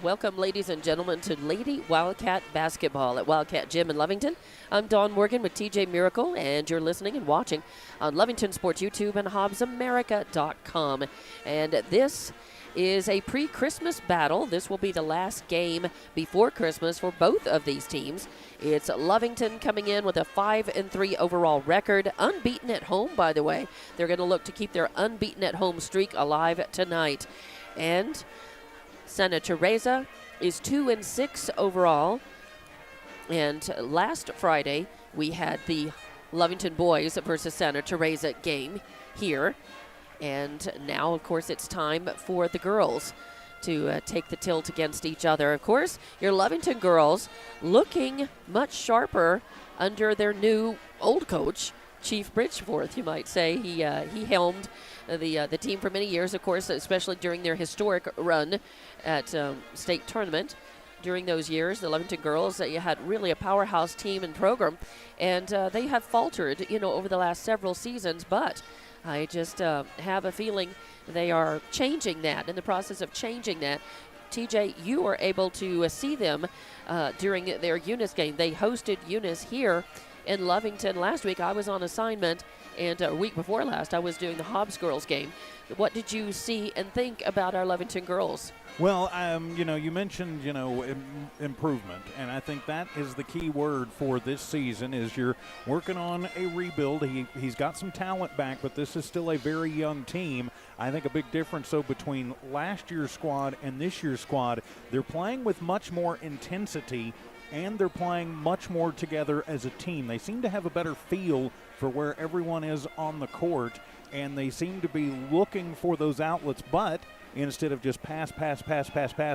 Welcome, ladies and gentlemen, to Lady Wildcat Basketball at Wildcat Gym in Lovington. I'm Dawn Morgan with TJ Miracle, and you're listening and watching on Lovington Sports YouTube and HobbsAmerica.com. And this is a pre-Christmas battle. This will be the last game before Christmas for both of these teams. It's Lovington coming in with a 5-3 overall record, unbeaten at home, by the way. They're going to look to keep their unbeaten at home streak alive tonight. And Santa Teresa is 2-6 overall. And last Friday, we had the Lovington boys versus Santa Teresa game here. And now, of course, it's time for the girls to take the tilt against each other. Of course, your Lovington girls looking much sharper under their new old coach, Chief Bridgeforth, you might say. He helmed the team for many years, of course, especially during their historic run at state tournament. During those years, the Lovington girls, you had really a powerhouse team and program, and they have faltered, over the last several seasons, but I just have a feeling they are changing that, in the process of changing that. TJ, you were able to see them during their Eunice game. They hosted Eunice here in Lovington last week. I was on assignment, and a week before last, I was doing the Hobbs girls game. What did you see and think about our Lovington girls? Well, you mentioned, improvement, and I think that is the key word for this season is you're working on a rebuild. He's got some talent back, but this is still a very young team. I think a big difference, though, between last year's squad and this year's squad, they're playing with much more intensity, and they're playing much more together as a team. They seem to have a better feel for where everyone is on the court, and they seem to be looking for those outlets, but instead of just pass,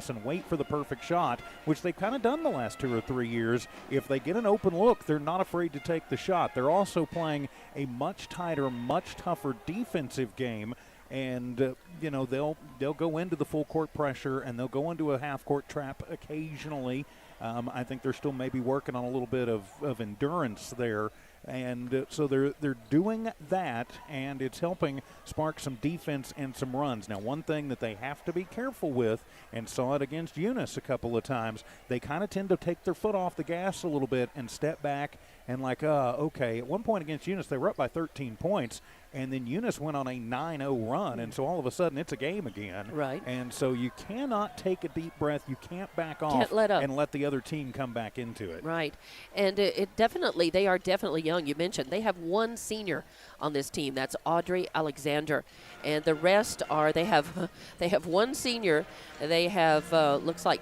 and wait for the perfect shot, which they've kind of done the last 2 or 3 years. If they get an open look, they're not afraid to take the shot. They're also playing a much tighter, much tougher defensive game, and they'll go into the full court pressure, and they'll go into a half court trap occasionally. I think they're still maybe working on a little bit of endurance there. And so they're doing that, and it's helping spark some defense and some runs. Now, one thing that they have to be careful with, and saw it against Eunice a couple of times, they kind of tend to take their foot off the gas a little bit and step back and okay. At one point against Eunice, they were up by 13 points, and then Eunice went on a 9-0 run, and so all of a sudden it's a game again. Right. And so you cannot take a deep breath. You can't back off Can't let up and let the other team come back into it. Right. And they are definitely young. You mentioned they have one senior on this team. That's Audrey Alexander. And the rest they have one senior. They have, looks like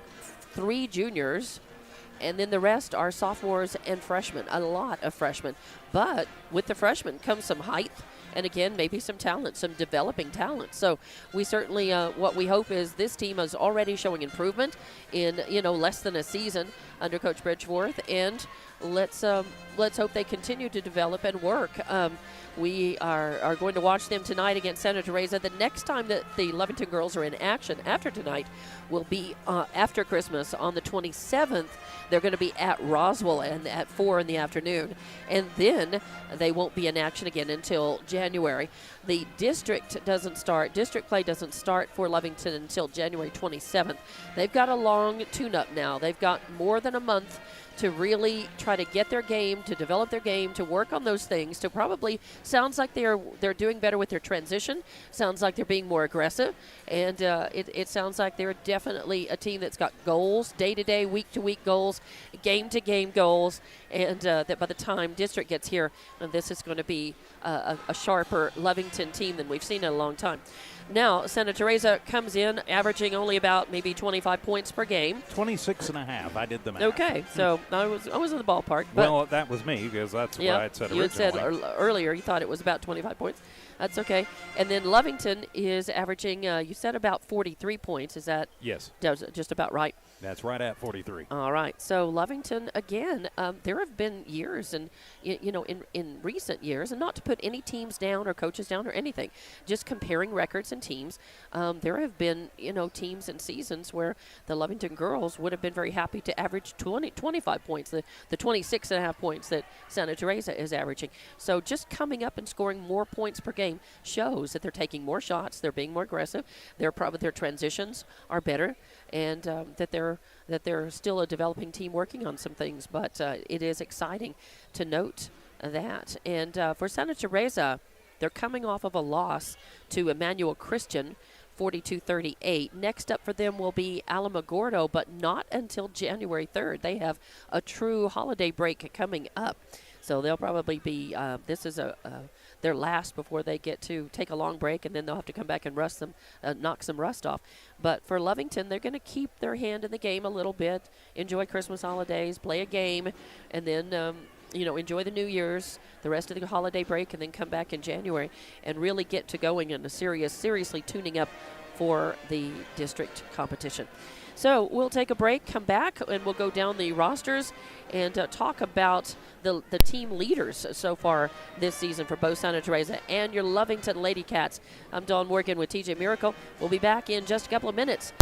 3 juniors. And then the rest are sophomores and freshmen, a lot of freshmen. But with the freshmen comes some height, and again, maybe some talent, some developing talent. So we certainly, what we hope is this team is already showing improvement in, less than a season under Coach Bridgeforth, and let's hope they continue to develop and work. We are going to watch them tonight against Santa Teresa. The next time that the Lovington girls are in action after tonight will be after Christmas on the 27th. They're going to be at Roswell and at 4 in the afternoon. And then they won't be in action again until January. The district play doesn't start for Lovington until January 27th. They've got a long tune-up now. They've got more than a month to really try to get their game, to develop their game, to work on those things, to probably, sounds like they're doing better with their transition, sounds like they're being more aggressive, and it sounds like they're definitely a team that's got goals, day-to-day, week-to-week goals, game-to-game goals, and that by the time district gets here, this is going to be a sharper Lovington team than we've seen in a long time. Now, Santa Teresa comes in averaging only about maybe 25 points per game. 26.5. I did the math. Okay, so I was in the ballpark. Well, that was me because that's what I had said originally. You had said earlier you thought it was about 25 points. That's okay. And then Lovington is averaging, you said about 43 points. Is that just about right? That's right at 43. All right. So Lovington, again, there have been years and, in recent years, and not to put any teams down or coaches down or anything, just comparing records and teams, there have been, teams and seasons where the Lovington girls would have been very happy to average 25 points, the 26.5 points that Santa Teresa is averaging. So just coming up and scoring more points per game shows that they're taking more shots, they're being more aggressive, their transitions are better. and that they're still a developing team working on some things. But it is exciting to note that. And for Santa Teresa, they're coming off of a loss to Emmanuel Christian, 42-38. Next up for them will be Alamogordo, but not until January 3rd. They have a true holiday break coming up. So they'll probably be, this is their last before they get to take a long break, and then they'll have to come back and knock some rust off. But for Lovington, they're going to keep their hand in the game a little bit, enjoy Christmas holidays, play a game, and then enjoy the New Year's, the rest of the holiday break, and then come back in January and really get to going in a seriously tuning up for the district competition. So we'll take a break, come back, and we'll go down the rosters and talk about the team leaders so far this season for both Santa Teresa and your Lovington Lady Cats. I'm Dawn Morgan with TJ Miracle. We'll be back in just a couple of minutes.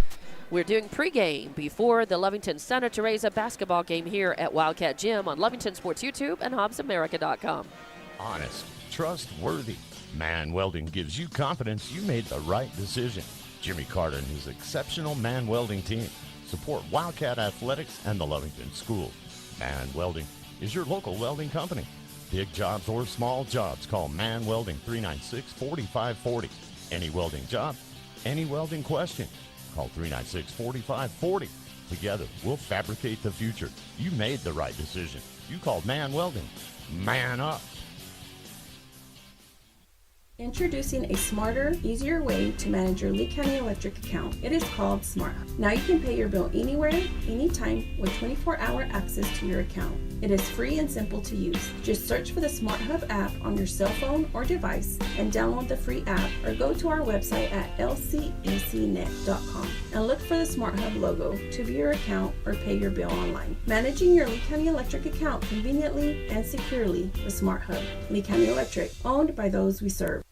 We're doing pregame before the Lovington Santa Teresa basketball game here at Wildcat Gym on Lovington Sports YouTube and HobbsAmerica.com. Honest, trustworthy. Man Welding gives you confidence you made the right decision. Jimmy Carter and his exceptional Man Welding team support Wildcat Athletics and the Lovington School. Man Welding is your local welding company. Big jobs or small jobs, call Man Welding 396-4540. Any welding job, any welding question, call 396-4540. Together, we'll fabricate the future. You made the right decision. You called Man Welding. Man up. Introducing a smarter, easier way to manage your Lee County Electric account. It is called SmartHub. Now you can pay your bill anywhere, anytime, with 24-hour access to your account. It is free and simple to use. Just search for the SmartHub app on your cell phone or device and download the free app, or go to our website at lcecnet.com and look for the SmartHub logo to view your account or pay your bill online. Managing your Lee County Electric account conveniently and securely with SmartHub. Lee County Electric, owned by those we serve.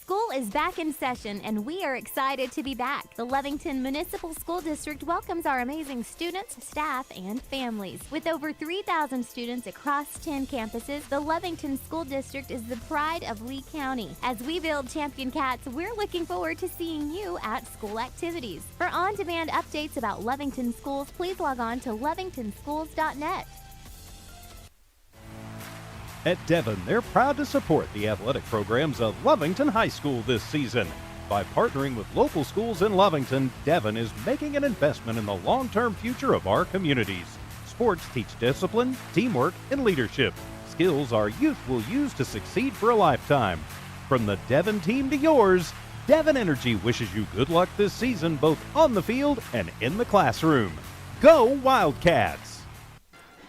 School is back in session, and we are excited to be back. The Lovington Municipal School District welcomes our amazing students, staff, and families. With over 3,000 students across 10 campuses, the Lovington School District is the pride of Lee County. As we build Champion Cats, we're looking forward to seeing you at school activities. For on-demand updates about Lovington schools, please log on to lovingtonschools.net. At Devon, they're proud to support the athletic programs of Lovington High School this season. By partnering with local schools in Lovington, Devon is making an investment in the long-term future of our communities. Sports teach discipline, teamwork, and leadership, skills our youth will use to succeed for a lifetime. From the Devon team to yours, Devon Energy wishes you good luck this season, both on the field and in the classroom. Go Wildcats!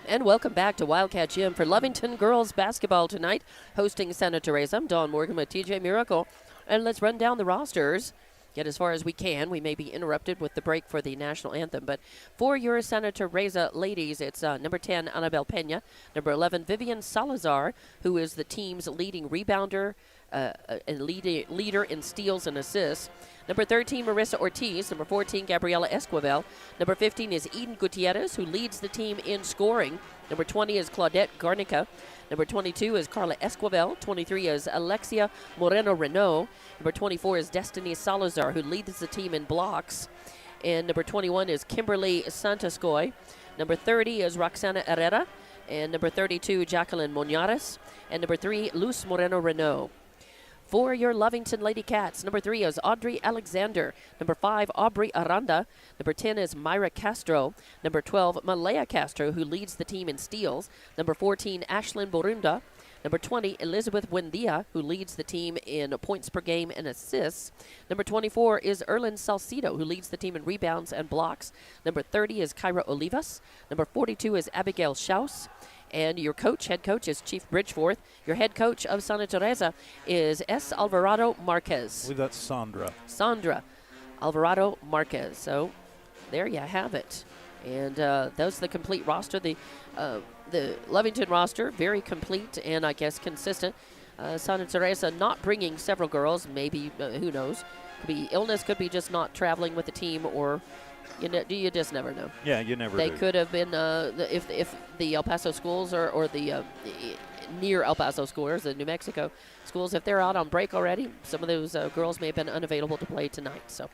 And welcome back to Wildcat Gym for Lovington girls basketball tonight, hosting Santa Teresa. I'm Dawn Morgan with TJ Miracle. And let's run down the rosters, get as far as we can. We may be interrupted with the break for the national anthem. But for your Santa Teresa ladies, it's number 10, Annabelle Pena, number 11, Vivian Salazar, who is the team's leading rebounder and leader in steals and assists. Number 13, Marissa Ortiz. Number 14, Gabriela Esquivel. Number 15 is Eden Gutierrez, who leads the team in scoring. Number 20 is Claudette Garnica. Number 22 is Carla Esquivel. 23 is Alexia Moreno-Renault. Number 24 is Destiny Salazar, who leads the team in blocks. And number 21 is Kimberly Santascoy. Number 30 is Roxana Herrera. And number 32, Jacqueline Monares. And number 3, Luz Moreno-Renault. For your Lovington Lady Cats, number 3 is Audrey Alexander. Number 5, Aubrey Aranda. Number 10 is Myra Castro. Number 12, Malaya Castro, who leads the team in steals. Number 14, Ashlyn Borunda. Number 20, Elizabeth Buendia, who leads the team in points per game and assists. Number 24 is Erlyn Salcido, who leads the team in rebounds and blocks. Number 30 is Kyra Olivas. Number 42 is Abigail Schaus. And your head coach, is Chief Bridgeforth. Your head coach of Santa Teresa is S. Alvarado Marquez. I believe that's Sandra. Sandra Alvarado Marquez. So there you have it. And that's the complete roster. The Lovington roster, very complete and I guess consistent. Santa Teresa not bringing several girls, maybe, who knows. Could be illness, could be just not traveling with the team, or you just never know. Yeah, you never They do. could have been, if the El Paso schools or the near El Paso schools, the New Mexico schools, if they're out on break already, some of those girls may have been unavailable to play tonight. So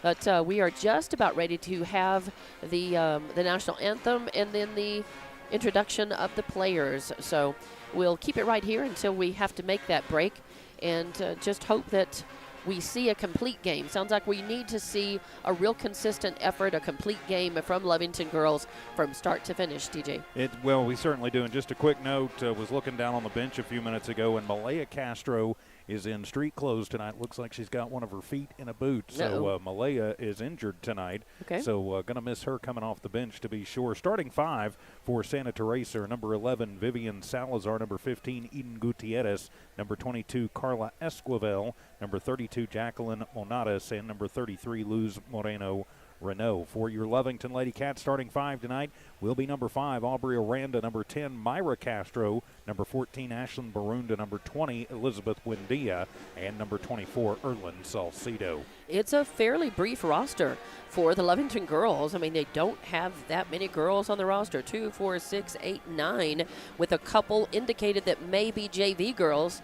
But we are just about ready to have the national anthem and then the introduction of the players. So we'll keep it right here until we have to make that break, and just hope that we see a complete game. Sounds like we need to see a real consistent effort, a complete game from Lovington girls from start to finish, TJ. Well, we certainly do. And just a quick note, was looking down on the bench a few minutes ago, and Malaya Castro is in street clothes tonight. Looks like she's got one of her feet in a boot. So Malaya is injured tonight. Okay. So going to miss her coming off the bench to be sure. Starting 5 for Santa Teresa, number 11, Vivian Salazar, number 15, Eden Gutierrez, number 22, Carla Esquivel, number 32, Jacqueline Monadas, and number 33, Luz Moreno Renault. For your Lovington Lady Cats, starting 5 tonight will be number 5, Aubrey Aranda, number 10, Myra Castro, number 14, Ashlyn Barunda, number 20, Elizabeth Buendia, and number 24, Erlyn Salcido. It's a fairly brief roster for the Lovington girls. I mean, they don't have that many girls on the roster. 2, 4, 6, 8, 9, with a couple indicated that may be JV girls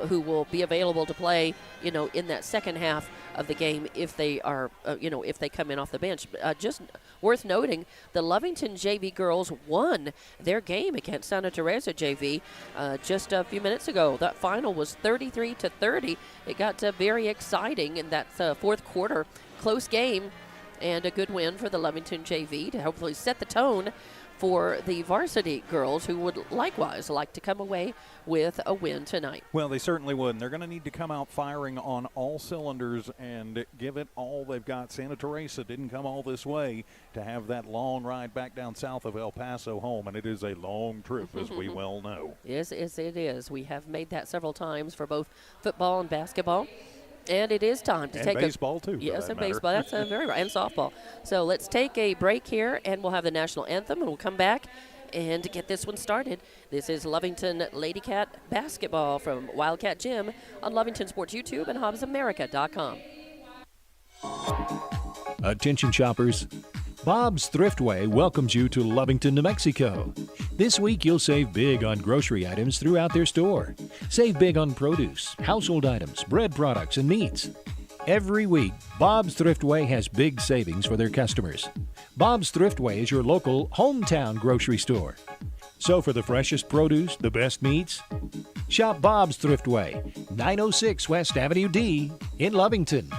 who will be available to play, in that second half of the game if they are, if they come in off the bench. Just worth noting, the Lovington JV girls won their game against Santa Teresa JV just a few minutes ago. That final was 33-30. It got very exciting in that fourth quarter. Close game and a good win for the Lovington JV to hopefully set the tone for the varsity girls, who would likewise like to come away with a win tonight. Well, they certainly would. And they're going to need to come out firing on all cylinders and give it all they've got. Santa Teresa didn't come all this way to have that long ride back down south of El Paso home, and it is a long trip, as we well know. Yes, it is. We have made that several times for both football and basketball. And it is time to take baseball too. Yes, and matter. baseball. That's very right. And softball. So let's take a break here, and we'll have the national anthem, and we'll come back and get this one started. This is Lovington Lady Cat basketball from Wildcat Gym on Lovington Sports YouTube and HobbsAmerica.com. Attention shoppers. Bob's Thriftway welcomes you to Lovington, New Mexico. This week you'll save big on grocery items throughout their store. Save big on produce, household items, bread products, and meats. Every week, Bob's Thriftway has big savings for their customers. Bob's Thriftway is your local hometown grocery store. So for the freshest produce, the best meats, shop Bob's Thriftway, 906 West Avenue D in Lovington.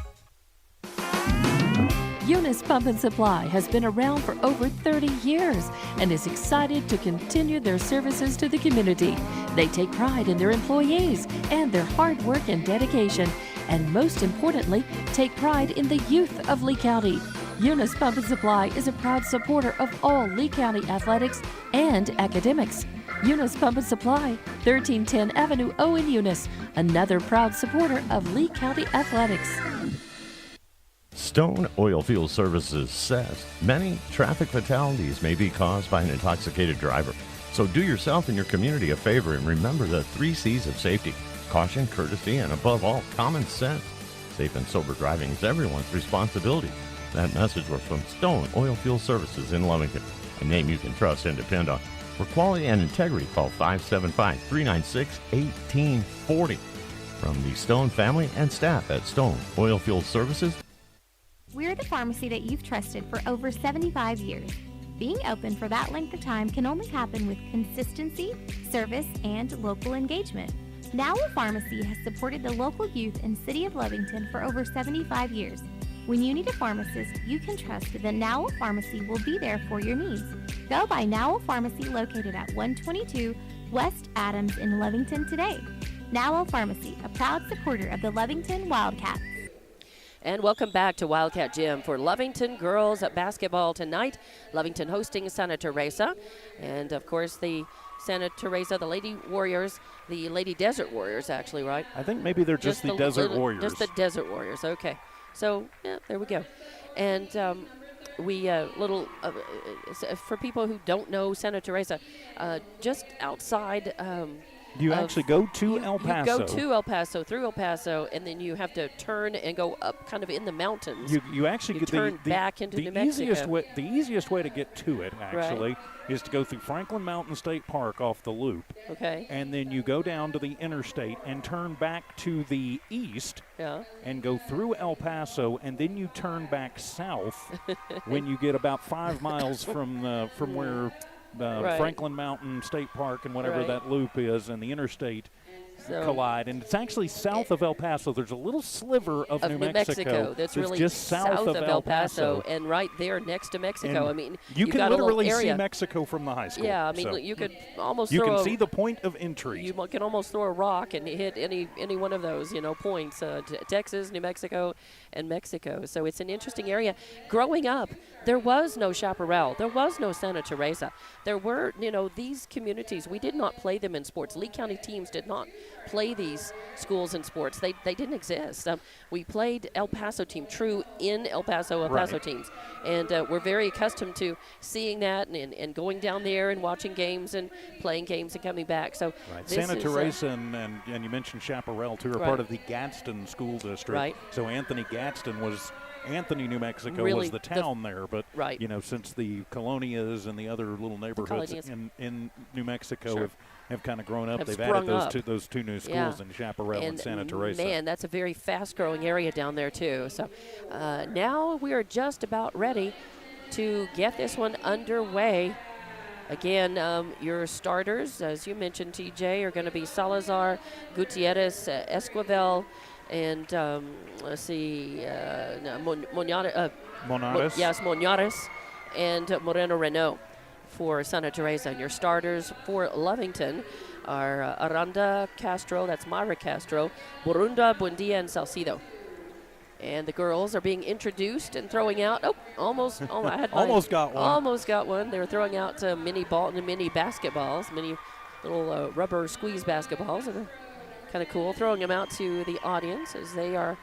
Eunice Pump and Supply has been around for over 30 years and is excited to continue their services to the community. They take pride in their employees and their hard work and dedication, and most importantly, take pride in the youth of Lee County. Eunice Pump and Supply is a proud supporter of all Lee County athletics and academics. Eunice Pump and Supply, 1310 Avenue O in Eunice, another proud supporter of Lee County athletics. Stone Oilfield Services says many traffic fatalities may be caused by an intoxicated driver. So do yourself and your community a favor and remember the 3 C's of safety: caution, courtesy, and above all, common sense. Safe and sober driving is everyone's responsibility. That message was from Stone Oilfield Services in Lovington, a name you can trust and depend on. For quality and integrity, call 575-396-1840. From the Stone family and staff at Stone Oilfield Services, We're the pharmacy that you've trusted for over 75 years. Being open for that length of time can only happen with consistency, service, and local engagement. Nowell Pharmacy has supported the local youth in City of Lovington for over 75 years. When you need a pharmacist, you can trust that Nowell Pharmacy will be there for your needs. Go by Nowell Pharmacy, located at 122 West Adams in Lovington today. Nowell Pharmacy, a proud supporter of the Lovington Wildcats. And welcome back to Wildcat Gym for Lovington girls basketball tonight. Lovington hosting Santa Teresa. And, of course, the Santa Teresa, the Lady Warriors, the Lady Desert Warriors, actually, right? I think maybe they're just the Desert Warriors. Just the Desert Warriors, okay. So, yeah, there we go. And we, for people who don't know Santa Teresa, just outside You actually go to El Paso. You go to El Paso, through El Paso, and then you have to turn and go up kind of in the mountains. You actually you turn back into New Mexico. The easiest way to get to it, actually, is to go through Franklin Mountain State Park off the loop. Okay. And then you go down to the interstate and turn back to the east and go through El Paso, and then you turn back south when you get about 5 miles from where Franklin Mountain State Park and whatever that loop is, and the interstate collide. And it's actually south of El Paso. There's a little sliver of New Mexico that's really just south of El Paso, and right there next to Mexico. And I mean, you can got literally a little area. see Mexico from the high school. Yeah, I mean, you could almost you throw can see the point of entry. You can almost throw a rock and hit any one of those, points. Texas, New Mexico, and Mexico. So it's an interesting area. Growing up, there was no Chaparral. There was no Santa Teresa. There were, these communities. We did not play them in sports. Lee County teams did not play these schools in sports. They didn't exist. We played El Paso team, true in El Paso teams. And we're very accustomed to seeing that and going down there and watching games and playing games and coming back. So Santa Teresa and you mentioned Chaparral, too, are part of the Gadsden School District. Right. So Anthony, New Mexico was the town there, but since the Colonias and the other little neighborhoods in New Mexico have kind of grown up, they've added those two new schools in Chaparral and Santa Teresa. Man, that's a very fast-growing area down there too. So now we are just about ready to get this one underway. Again, your starters, as you mentioned, TJ, are going to be Salazar, Gutierrez, Esquivel, and let's see, Monares. Yes, Monares, and Moreno Renault for Santa Teresa. And your starters for Lovington are Aranda Castro, that's Myra Castro, Borunda, Buendia, and Salcido. And the girls are being introduced and throwing out. Almost got one. Almost got one. They're throwing out mini basketballs, mini little rubber squeeze basketballs, and kind of cool. Throwing them out to the audience as they are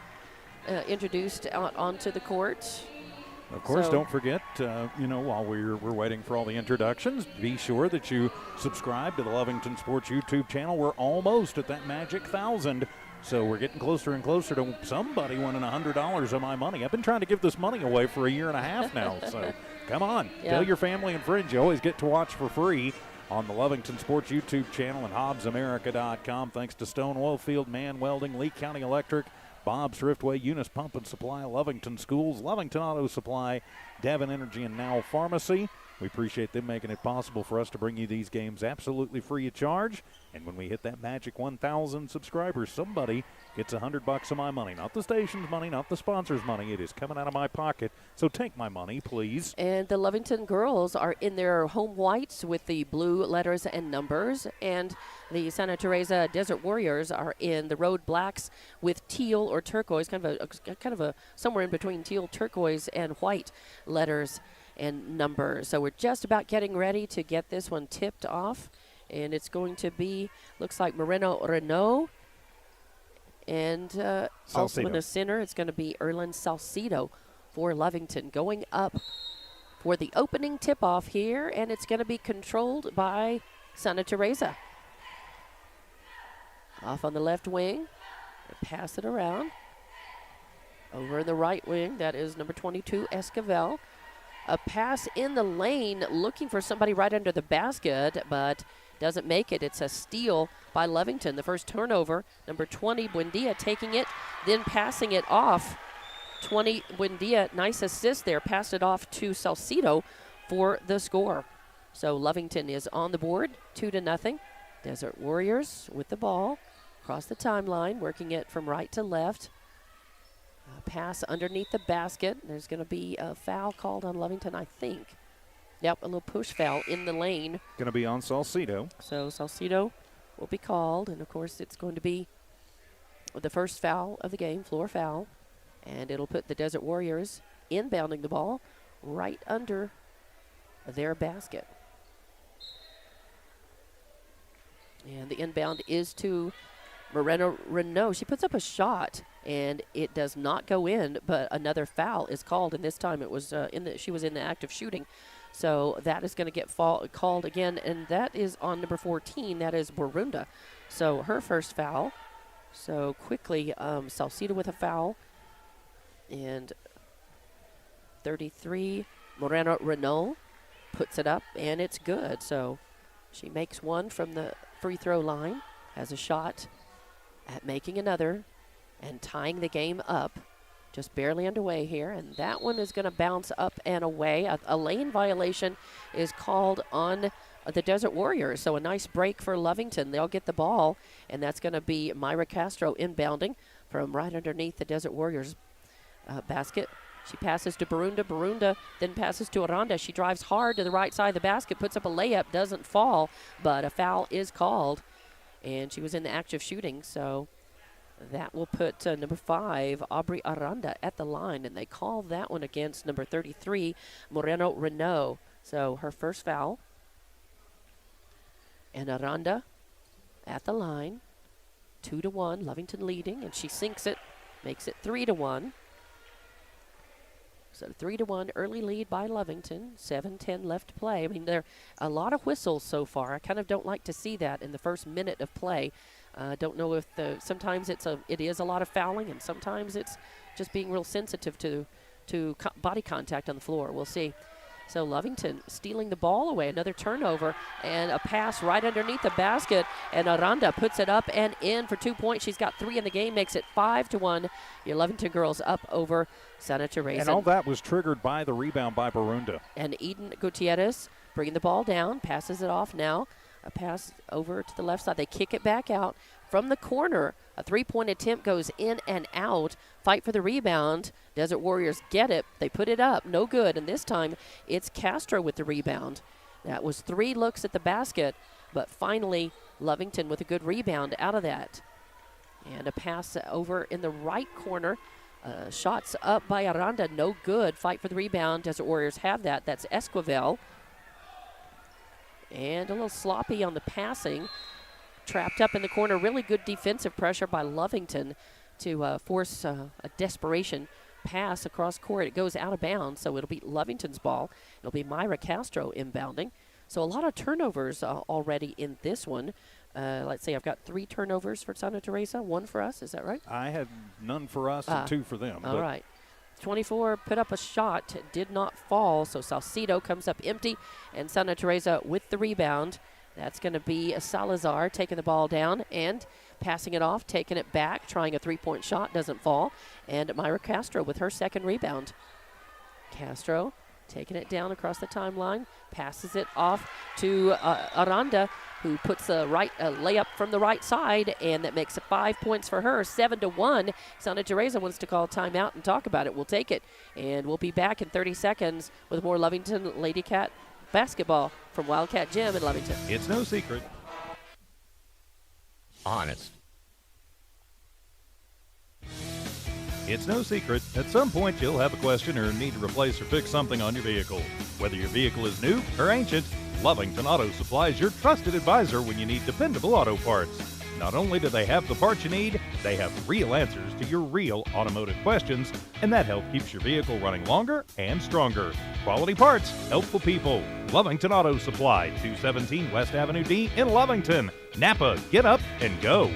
introduced out onto the court. Of course, don't forget, while we're waiting for all the introductions, be sure that you subscribe to the Lovington Sports YouTube channel. We're almost at that magic 1,000. So we're getting closer and closer to somebody winning $100 of my money. I've been trying to give this money away for 1.5 years now. So come on, tell your family and friends. You always get to watch for free on the Lovington Sports YouTube channel and HobbsAmerica.com. Thanks to Stone Oilfield, Man Welding, Lee County Electric, Bob's Thriftway, Eunice Pump and Supply, Lovington Schools, Lovington Auto Supply, Devon Energy, and Now Pharmacy. We appreciate them making it possible for us to bring you these games absolutely free of charge. And when we hit that magic 1,000 subscribers, somebody gets $100 of my money. Not the station's money, not the sponsor's money. It is coming out of my pocket. So take my money, please. And the Lovington girls are in their home whites with the blue letters and numbers. And the Santa Teresa Desert Warriors are in the road blacks with teal or turquoise, kind of a somewhere in between teal, turquoise, and white letters and numbers. So we're just about getting ready to get this one tipped off. And it's going to be, looks like Moreno Renault. And also in the center, it's going to be Erlen Salcido for Lovington going up for the opening tip-off here. And it's going to be controlled by Santa Teresa. Off on the left wing. Pass it around. Over in the right wing, that is number 22, Esquivel. A pass in the lane, looking for somebody right under the basket, but doesn't make it. It's a steal by Lovington. The first turnover, number 20, Buendia taking it, then passing it off. 20, Buendia, nice assist there, passed it off to Salcido for the score. So Lovington is on the board, 2-0. Desert Warriors with the ball, across the timeline, working it from right to left. Pass underneath the basket. There's going to be a foul called on Lovington, I think. Yep, a little push foul in the lane. Going to be on Salcido. So Salcido will be called, and of course it's going to be the first foul of the game, floor foul, and it'll put the Desert Warriors inbounding the ball right under their basket. And the inbound is to Moreno Renault. She puts up a shot, and it does not go in, but another foul is called, and this time it was she was in the act of shooting. So that is going to get called again, and that is on number 14. That is Burunda. So her first foul. So quickly, Salcido with a foul. And 33, Moreno Renault puts it up, and it's good. So she makes one from the free throw line, has a shot at making another, and tying the game up. Just barely underway here, and that one is going to bounce up and away. A lane violation is called on the Desert Warriors, so a nice break for Lovington. They'll get the ball, and that's going to be Myra Castro inbounding from right underneath the Desert Warriors basket. She passes to Burunda. Burunda then passes to Aranda. She drives hard to the right side of the basket, puts up a layup, doesn't fall, but a foul is called, and she was in the act of shooting, so that will put number 5, Aubrey Aranda, at the line, and they call that one against number 33, Moreno Renault. So her first foul. And Aranda at the line, 2-1, Lovington leading, and she sinks it, makes it 3-1. So 3-1, early lead by Lovington, 7:10 left to play. I mean, there are a lot of whistles so far. I kind of don't like to see that in the first minute of play. Don't know if sometimes it is a lot of fouling, and sometimes it's just being real sensitive to body contact on the floor. We'll see. So Lovington stealing the ball away, another turnover, and a pass right underneath the basket, and Aranda puts it up and in for 2 points. She's got 3 in the game, makes it 5-1. Your Lovington girls up over Santa Teresa. And all that was triggered by the rebound by Burunda. And Eden Gutierrez bringing the ball down, passes it off now. A pass over to the left side. They kick it back out from the corner. A 3-point attempt goes in and out. Fight for the rebound. Desert Warriors get it. They put it up. No good. And this time it's Castro with the rebound. That was 3 looks at the basket, but finally Lovington with a good rebound out of that. And a pass over in the right corner. Shots up by Aranda. No good. Fight for the rebound. Desert Warriors have that. That's Esquivel. And a little sloppy on the passing. Trapped up in the corner. Really good defensive pressure by Lovington to force a desperation pass across court. It goes out of bounds, so it'll be Lovington's ball. It'll be Myra Castro inbounding. So a lot of turnovers already in this one. Let's see, I've got 3 turnovers for Santa Teresa, 1 for us. Is that right? I had none for us and 2 for them. All right. 24 put up a shot, did not fall, so Salcido comes up empty, and Santa Teresa with the rebound. That's going to be Salazar taking the ball down and passing it off, taking it back, trying a 3-point shot, doesn't fall, and Myra Castro with her second rebound. Castro taking it down across the timeline, passes it off to Aranda, who puts a layup from the right side, and that makes it 5 points for her, 7-1. Santa Teresa wants to call timeout and talk about it. We'll take it, and we'll be back in 30 seconds with more Lovington Lady Cat basketball from Wildcat Gym in Lovington. It's no secret. Honest. It's no secret, at some point you'll have a question or need to replace or fix something on your vehicle. Whether your vehicle is new or ancient, Lovington Auto Supply is your trusted advisor when you need dependable auto parts. Not only do they have the parts you need, they have real answers to your real automotive questions, and that help keeps your vehicle running longer and stronger. Quality parts, helpful people. Lovington Auto Supply, 217 West Avenue D in Lovington. Napa, get up and go.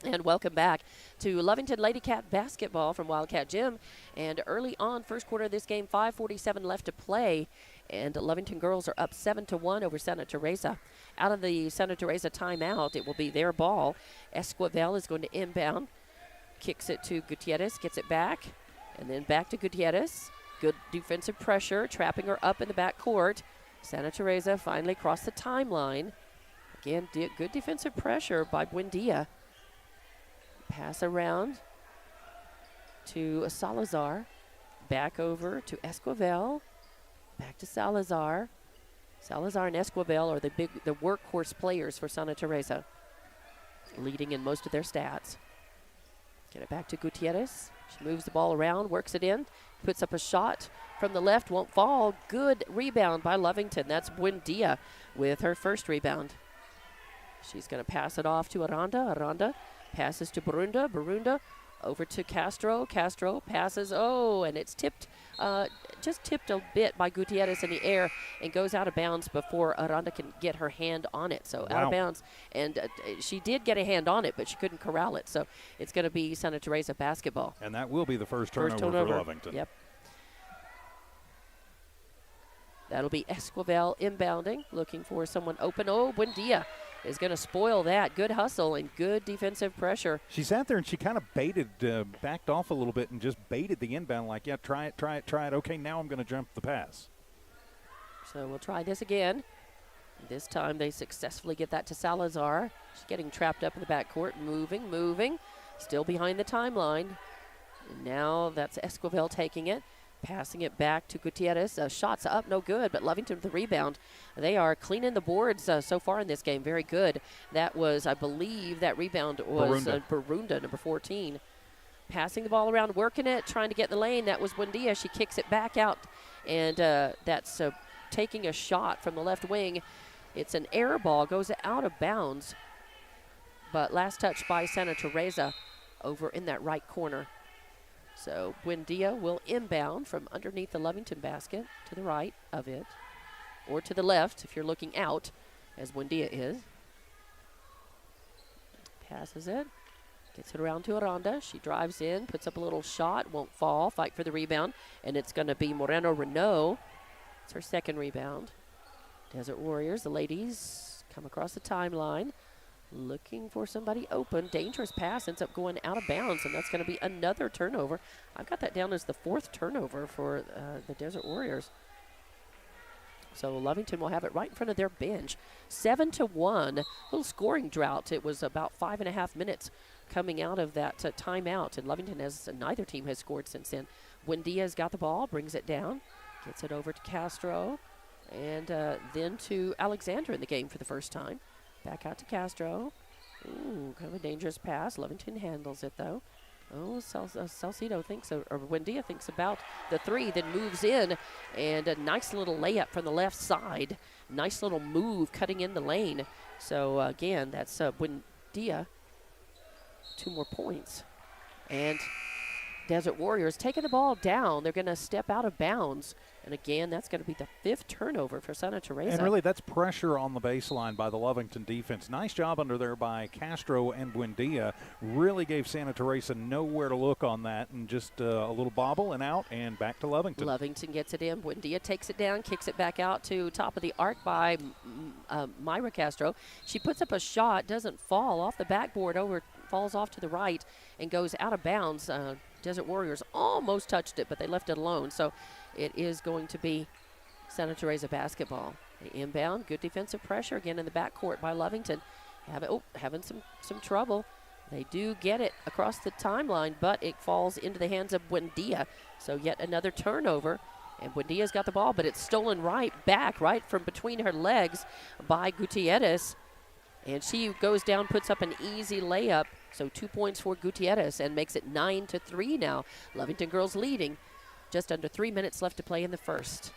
And welcome back to Lovington Lady Cat basketball from Wildcat Gym. And early on, first quarter of this game, 5:47 left to play. And Lovington girls are up 7-1 over Santa Teresa. Out of the Santa Teresa timeout, it will be their ball. Esquivel is going to inbound. Kicks it to Gutierrez, gets it back. And then back to Gutierrez. Good defensive pressure, trapping her up in the back court. Santa Teresa finally crossed the timeline. Again, good defensive pressure by Buendia. Pass around to Salazar. Back over to Esquivel. Back to Salazar. Salazar and Esquivel are the workhorse players for Santa Teresa, leading in most of their stats. Get it back to Gutierrez. She moves the ball around, works it in, puts up a shot from the left, won't fall. Good rebound by Lovington. That's Buendia with her first rebound. She's going to pass it off to Aranda. Aranda passes to Burunda. Burunda Over to Castro. Castro passes. Oh, and it's tipped, just tipped a bit by Gutierrez in the air and goes out of bounds before Aranda can get her hand on it. So out of bounds. And she did get a hand on it, but she couldn't corral it. So it's going to be Santa Teresa basketball. And that will be the first turnover for Lovington. Yep. That'll be Esquivel inbounding, looking for someone open. Oh, Buendia is going to spoil that. Good hustle and good defensive pressure. She sat there and she kind of baited, backed off a little bit and just baited the inbound like, yeah, try it, try it, try it. Okay, now I'm going to jump the pass. So we'll try this again. This time they successfully get that to Salazar. She's getting trapped up in the backcourt, moving, still behind the timeline. And now that's Esquivel taking it. Passing it back to Gutierrez. Shots up, no good, but Lovington with the rebound. They are cleaning the boards so far in this game. Very good. That was, I believe, that rebound was Barunda, number 14. Passing the ball around, working it, trying to get in the lane. That was Buendia. She kicks it back out, and that's taking a shot from the left wing. It's an air ball, goes out of bounds, but last touch by Santa Teresa over in that right corner. So Buendia will inbound from underneath the Lovington basket to the right of it, or to the left if you're looking out, as Buendia is. Passes it, gets it around to Aranda. She drives in, puts up a little shot, won't fall, fight for the rebound, and it's going to be Moreno Renault. It's her second rebound. Desert Warriors, the ladies, come across the timeline. Looking for somebody open. Dangerous pass ends up going out of bounds, and that's going to be another turnover. I've got that down as the fourth turnover for the Desert So Lovington will have it right in front of their bench. 7-1, little scoring drought. It was about 5.5 minutes coming out of that timeout, and Lovington neither team has scored since then. Buendia's got the ball, brings it down, gets it over to Castro, and then to Alexandra in the game for the first time. Back out to Castro. Ooh, kind of a dangerous pass. Lovington handles it, though. Oh, Salcido thinks, or Buendia thinks about the three, then moves in, and a nice little layup from the left side. Nice little move cutting in the lane. So, again, that's Buendia. 2 more points. And Desert Warriors taking the ball down. They're going to step out of bounds. And again, that's going to be the 5th turnover for Santa Teresa. And really, that's pressure on the baseline by the Lovington defense. Nice job under there by Castro and Buendia. Really gave Santa Teresa nowhere to look on that, and just a little bobble and out and back to Lovington. Lovington gets it in. Buendia takes it down, kicks it back out to top of the arc by Myra Castro. She puts up a shot, doesn't fall off the backboard, falls off to the right and goes out of bounds. Desert Warriors almost touched it, but they left it alone. So it is going to be Santa Teresa basketball. The inbound, good defensive pressure again in the backcourt by Lovington. Having some trouble. They do get it across the timeline, but it falls into the hands of Buendia. So yet another turnover. And Buendia's got the ball, but it's stolen right from between her legs by Gutierrez. And she goes down, puts up an easy layup. So 2 points for Gutierrez and makes it 9-3 now. Lovington girls leading. Just under 3 minutes left to play in the first.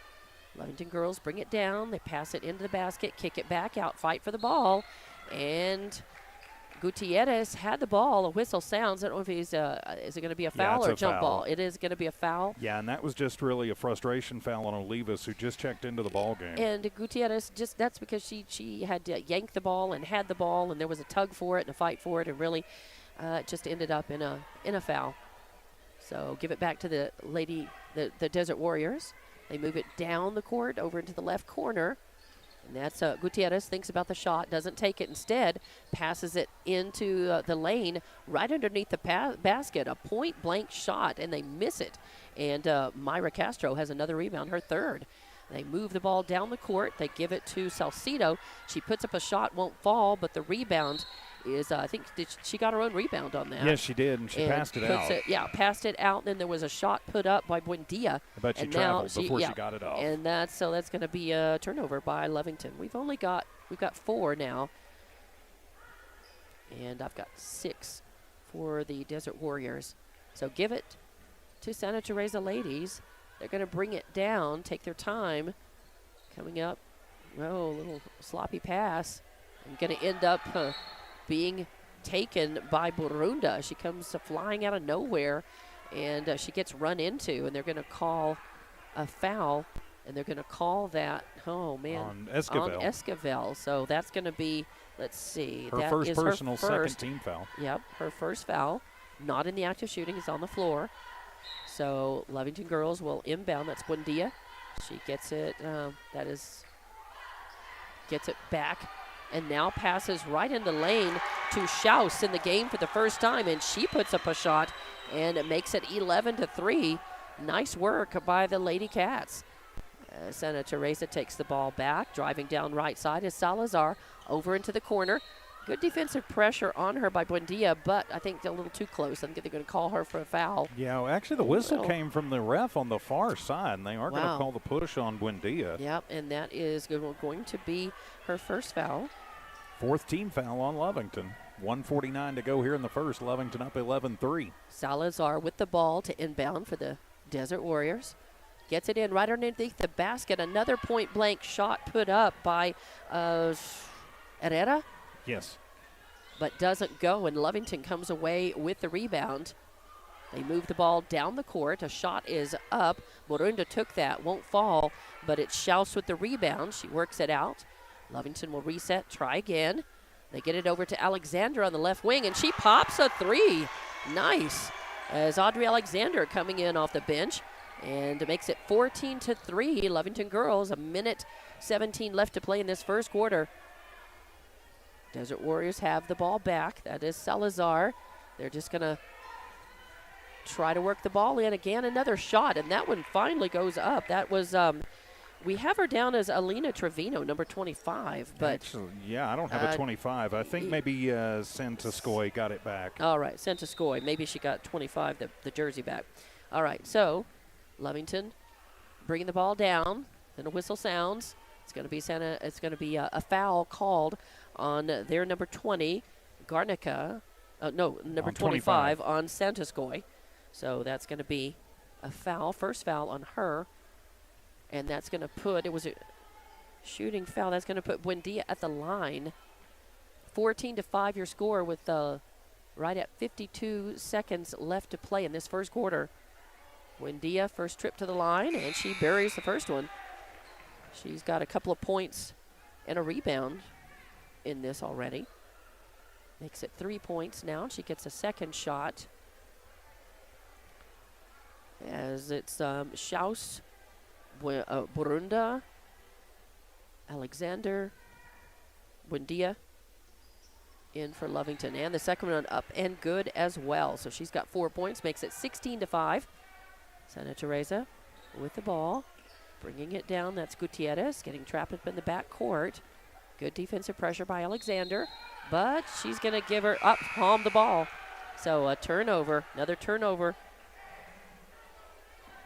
Lovington girls bring it down. They pass it into the basket, kick it back out, fight for the ball. And Gutierrez had the ball. A whistle sounds. I don't know if he's, is it going to be a foul or a jump ball? It is going to be a foul. Yeah, and that was just really a frustration foul on Olivas, who just checked into the ball game. And Gutierrez, that's because she had to yank the ball and had the ball, and there was a tug for it and a fight for it, and really just ended up in a foul. So give it back to the Desert Warriors. They move it down the court over into the left corner. And that's Gutierrez thinks about the shot, doesn't take it. Instead, passes it into the lane right underneath the basket. A point-blank shot, and they miss it. And Myra Castro has another rebound, her third. They move the ball down the court. They give it to Salcido. She puts up a shot, won't fall, but the rebound is, I think she got her own rebound on that. Yes, she did, and she passed it out. Passed it out, and then there was a shot put up by Buendia. I bet she traveled before she got it off. And that's going to be a turnover by Lovington. We've got 4 now, and I've got 6 for the Desert Warriors. So give it to Santa Teresa ladies. They're going to bring it down, take their time. Coming up, a little sloppy pass. I'm going to end up being taken by Burunda. She comes flying out of nowhere, and she gets run into, and they're going to call a foul, and they're going to call that, oh, man. On Esquivel. On Esquivel. So that's going to be, let's see. Her that first is personal her first, second team foul. Yep, her first foul. Not in the active shooting. It's on the floor. So Lovington girls will inbound. That's Buendia. She gets it. Gets it back, and now passes right in the lane to Schaus in the game for the first time, and she puts up a shot, and it makes it 11-3. Nice work by the Lady Cats. Santa Teresa takes the ball back. Driving down right side is Salazar over into the corner. Good defensive pressure on her by Buendia, but I think they're a little too close. I think they're going to call her for a foul. Yeah, well, actually the whistle came from the ref on the far side, and they are going to call the push on Buendia. Yep, and that is going to be her first foul. Fourth team foul on Lovington. 1:49 to go here in the first. Lovington up 11-3. Salazar with the ball to inbound for the Desert Warriors. Gets it in right underneath the basket. Another point-blank shot put up by Herrera. Yes. But doesn't go, and Lovington comes away with the rebound. They move the ball down the court. A shot is up. Burunda took that. Won't fall, but it's Schaus with the rebound. She works it out. Lovington will reset, try again. They get it over to Alexander on the left wing, and she pops a three. Nice. As Audrey Alexander coming in off the bench, and it makes it 14-3. Lovington girls, a minute 17 left to play in this first quarter. Desert Warriors have the ball back. That is Salazar. They're just going to try to work the ball in again. Another shot, and that one finally goes up. That was, we have her down as Alina Trevino, number 25. But actually, yeah, I don't have a 25. I think maybe Santaskoy got it back. All right, Santaskoy. Maybe she got 25, the jersey back. All right, so Lovington bringing the ball down. Then a whistle sounds. It's going to be a foul called on their number 20, Garnica. Number 25 on Santaskoy. So that's going to be a foul, first foul on her. And that's going to put, it was a shooting foul. That's going to put Buendia at the line. 14-5 your score with right at 52 seconds left to play in this first quarter. Buendia, first trip to the line, and she buries the first one. She's got a couple of points and a rebound in this already. Makes it 3 points now. She gets a second shot. As it's Schaus, Burunda, Alexander, Buendia in for Lovington. And the second one up and good as well. So she's got 4 points, makes it 16-5. Santa Teresa with the ball. Bringing it down, that's Gutierrez getting trapped up in the back court. Good defensive pressure by Alexander, but she's going to give her up, palm the ball. So a turnover, another turnover.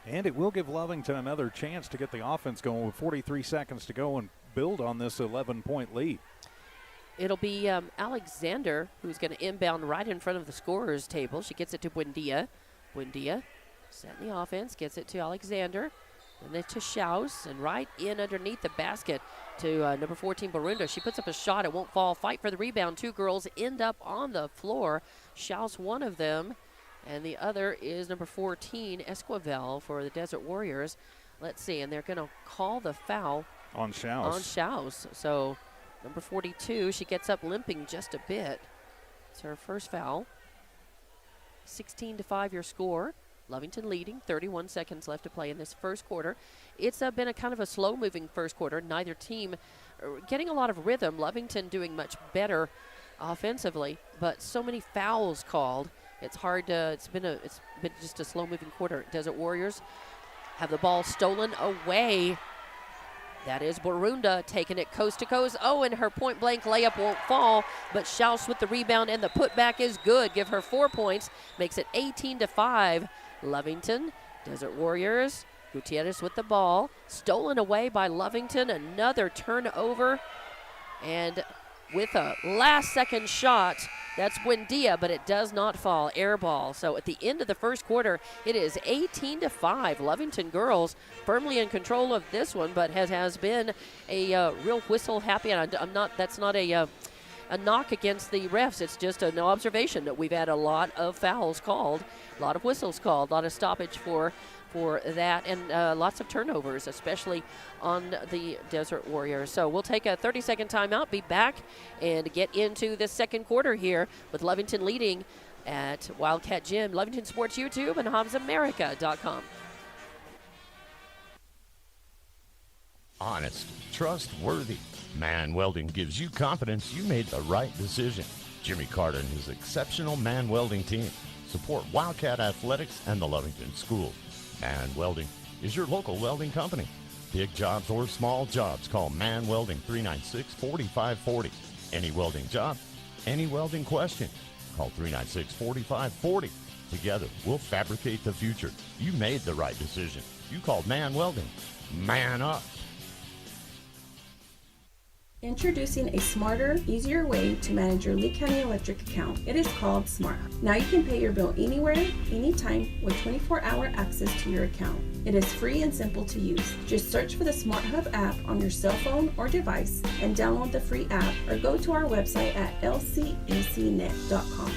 And it will give Lovington another chance to get the offense going with 43 seconds to go and build on this 11-point lead. It'll be Alexander who's going to inbound right in front of the scorer's table. She gets it to Buendia. Buendia setting the offense, gets it to Alexander. And then to Schaus, and right in underneath the basket to number 14, Burunda. She puts up a shot. It won't fall. Fight for the rebound. Two girls end up on the floor. Schaus, one of them, and the other is number 14, Esquivel for the Desert Warriors. Let's see, and they're going to call the foul on Schaus. So number 42, she gets up limping just a bit. It's her first foul. 16-5 your score. Lovington leading, 31 seconds left to play in this first quarter. It's been a kind of a slow-moving first quarter. Neither team getting a lot of rhythm. Lovington doing much better offensively, but so many fouls called. It's hard to. It's been just a slow-moving quarter. Desert Warriors have the ball stolen away. That is Burunda taking it coast to coast. Oh, and her point-blank layup won't fall, but Schaus with the rebound, and the putback is good. Give her 4 points, makes it 18-5. Lovington, Desert Warriors, Gutierrez with the ball. Stolen away by Lovington, another turnover. And with a last-second shot, that's Buendia, but it does not fall. Air ball. So at the end of the first quarter, it is 18-5. Lovington girls firmly in control of this one, but has been a real whistle happy. And that's not a a knock against the refs. It's just an observation that we've had a lot of fouls called, a lot of whistles called, a lot of stoppage for that, and lots of turnovers, especially on the Desert Warriors. So we'll take a 30-second timeout, be back, and get into the second quarter here with Lovington leading at Wildcat Gym, Lovington Sports YouTube, and HobbsAmerica.com. Honest, trustworthy. Man Welding gives you confidence you made the right decision. Jimmy Carter and his exceptional Man Welding team support Wildcat Athletics and the Lovington School. Man Welding is your local welding company. Big jobs or small jobs, call Man Welding 396-4540. Any welding job, any welding question, call 396-4540. Together, we'll fabricate the future. You made the right decision. You called Man Welding. Man up. Introducing a smarter, easier way to manage your Lee County Electric account. It is called SmartHub. Now you can pay your bill anywhere, anytime, with 24-hour access to your account. It is free and simple to use. Just search for the SmartHub app on your cell phone or device and download the free app, or go to our website at lcecnet.com.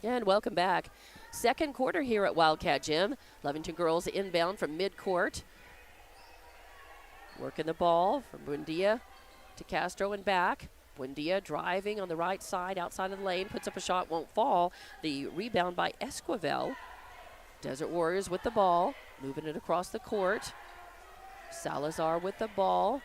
And welcome back. Second quarter here at Wildcat Gym. Lovington girls inbound from midcourt. Working the ball from Buendia to Castro and back. Buendia driving on the right side, outside of the lane, puts up a shot, won't fall. The rebound by Esquivel. Desert Warriors with the ball, moving it across the court. Salazar with the ball.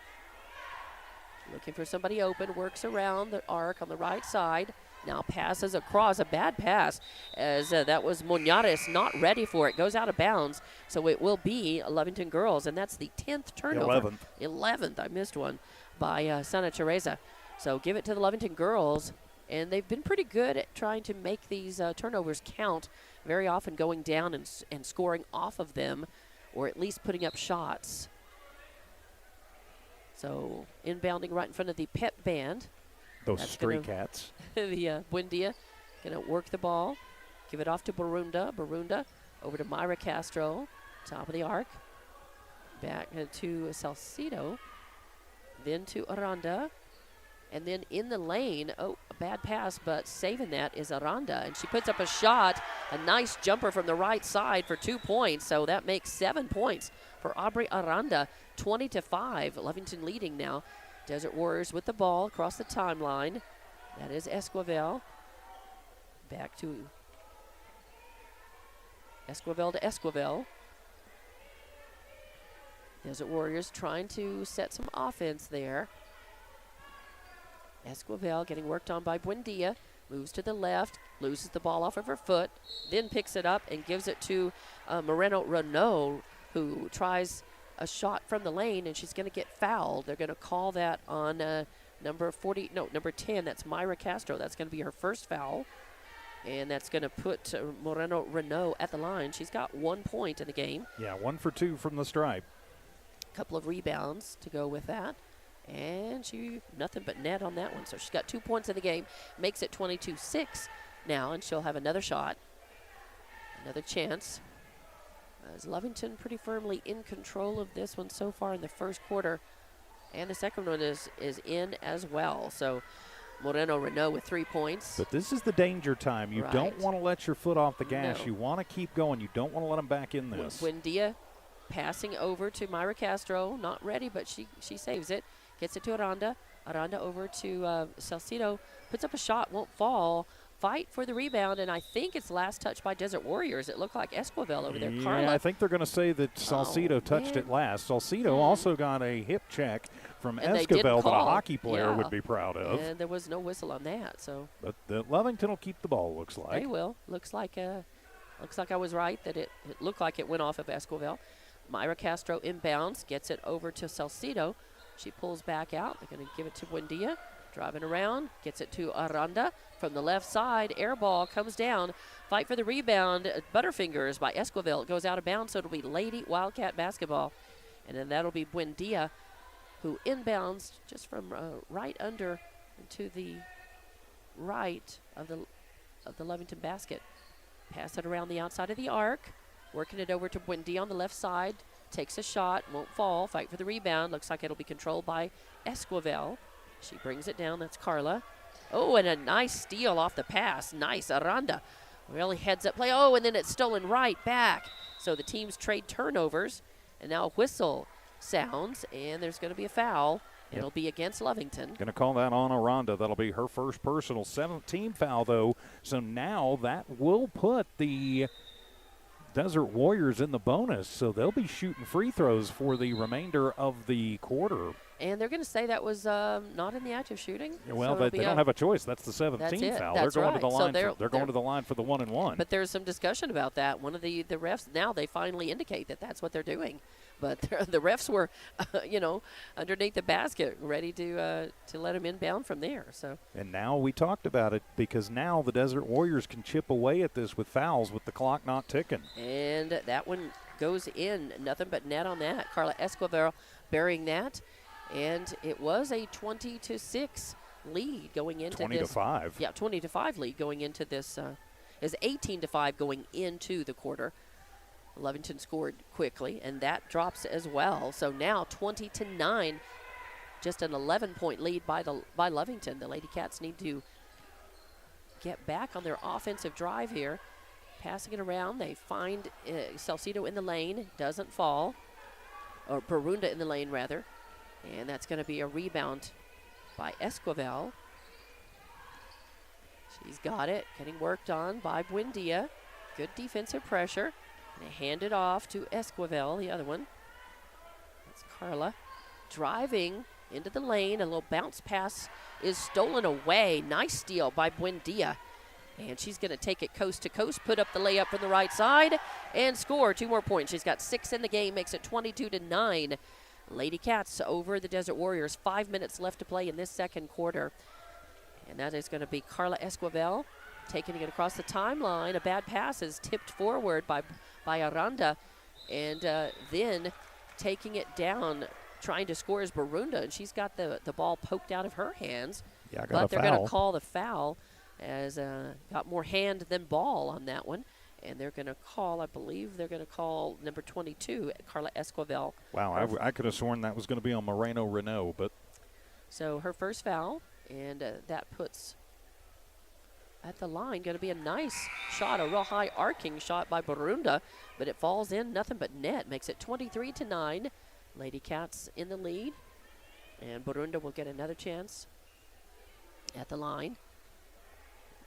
Looking for somebody open, works around the arc on the right side. Now passes across, a bad pass, as that was Muñoz not ready for it. Goes out of bounds, so it will be Lovington girls, and that's the 10th turnover. 11th, I missed one, by Santa Teresa. So give it to the Lovington girls, and they've been pretty good at trying to make these turnovers count, very often going down and scoring off of them, or at least putting up shots. So inbounding right in front of the pep band. Those stray cats. The Buendia going to work the ball, give it off to Barunda. Barunda over to Myra Castro, top of the arc. Back to Salcido, then to Aranda. And then in the lane, a bad pass, but saving that is Aranda. And she puts up a shot, a nice jumper from the right side for 2 points. So that makes 7 points for Aubrey Aranda, 20-5. Lovington leading now. Desert Warriors with the ball across the timeline. That is Esquivel. Back to Esquivel. Desert Warriors trying to set some offense there. Esquivel getting worked on by Buendia. Moves to the left, loses the ball off of her foot, then picks it up and gives it to Moreno Renault, who tries a shot from the lane, and she's going to get fouled. They're going to call that on number 10. That's Myra Castro. That's going to be her first foul, and that's going to put Moreno Renault at the line. She's got 1 point in the game. Yeah, 1 for 2 from the stripe. A couple of rebounds to go with that, and she nothing but net on that one. So she's got 2 points in the game, makes it 22-6 now, and she'll have another shot, another chance. As Lovington pretty firmly in control of this one so far in the first quarter. And the second one is in as well. So Moreno Renault with 3 points. But this is the danger time. You don't want to let your foot off the gas. No. You want to keep going. You don't want to let them back in this. Buendia passing over to Myra Castro. Not ready, but she saves it. Gets it to Aranda. Aranda over to Salcido. Puts up a shot, won't fall. Fight for the rebound, and I think it's last touch by Desert Warriors. It looked like Esquivel over there. Yeah, Carla. I think they're going to say that Salcido touched it last. Salcido also got a hip check from Esquivel that a hockey player would be proud of. And there was no whistle on that. So, but Lovington will keep the ball, looks like. They will. Looks like I was right that it looked like it went off of Esquivel. Myra Castro inbounds, gets it over to Salcido. She pulls back out. They're going to give it to Buendia. Driving around, gets it to Aranda from the left side. Air ball comes down. Fight for the rebound. Butterfingers by Esquivel. It goes out of bounds, so it'll be Lady Wildcat basketball. And then that'll be Buendia, who inbounds just from right under to the right of the Lovington basket. Pass it around the outside of the arc. Working it over to Buendia on the left side. Takes a shot, won't fall. Fight for the rebound. Looks like it'll be controlled by Esquivel. She brings it down. That's Carla. Oh, and a nice steal off the pass. Nice. Aranda really heads up play. Oh, and then it's stolen right back. So the teams trade turnovers, and now a whistle sounds, and there's going to be a foul. Yep. It'll be against Lovington. Going to call that on Aranda. That'll be her first personal, 7th team foul, though. So now that will put the Desert Warriors in the bonus. So they'll be shooting free throws for the remainder of the quarter. And they're going to say that was not in the act of shooting. Well, so they don't have a choice. That's the 7th team foul. That's they're going right. to the So line. they're Going to the line for the 1-and-1. But there's some discussion about that. One of the refs now they finally indicate that that's what they're doing. But the refs were, underneath the basket, ready to let him inbound from there. So. And now we talked about it because now the Desert Warriors can chip away at this with fouls with the clock not ticking. And that one goes in. Nothing but net on that. Carla Esquivel burying that. And it was a 20-6 lead going into 20-5. Yeah, 20-5 lead going into this. Is 18-5 going into the quarter. Lovington scored quickly, and that drops as well. So now 20-9, just an 11-point lead by Lovington. The Lady Cats need to get back on their offensive drive here. Passing it around, they find Salcido in the lane, doesn't fall. Or Barunda in the lane, rather. And that's going to be a rebound by Esquivel. She's got it, getting worked on by Buendia. Good defensive pressure. They hand it off to Esquivel, the other one. That's Carla. Driving into the lane. A little bounce pass is stolen away. Nice steal by Buendia. And she's going to take it coast to coast, put up the layup from the right side, and score 2 more points. She's got 6 in the game, makes it 22-9. Lady Cats over the Desert Warriors. 5 minutes left to play in this second quarter. And that is going to be Carla Esquivel taking it across the timeline. A bad pass is tipped forward by Aranda. And then taking it down, trying to score is Barunda. And she's got the ball poked out of her hands. Yeah, but they're going to call the foul as got more hand than ball on that one. And they're going to call, I believe they're going to call number 22, Carla Esquivel. Wow, I could have sworn that was going to be on Moreno Renault, but. So her first foul, and that puts at the line going to be a nice shot, a real high arcing shot by Barunda, but it falls in, nothing but net, makes it 23-9. Lady Cats in the lead, and Barunda will get another chance at the line.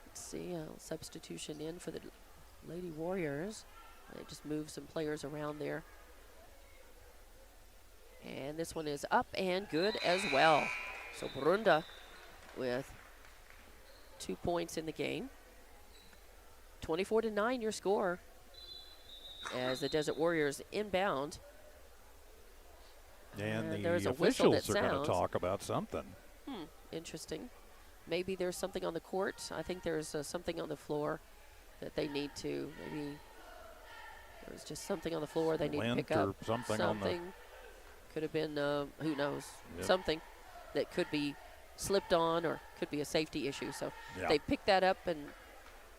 Let's see, substitution in for the Lady Warriors. They just move some players around there. And this one is up and good as well. So Barunda with 2 points in the game. 24-9 your score as the Desert Warriors inbound. And the there's a officials are going to talk about something. Interesting. Maybe there's something on the court. I think there's something on the floor that they need to, maybe there's just something on the floor they need to pick up. Or something on the. Could have been, who knows, Yep. something that could be slipped on or could be a safety issue. So Yeah. they picked that up and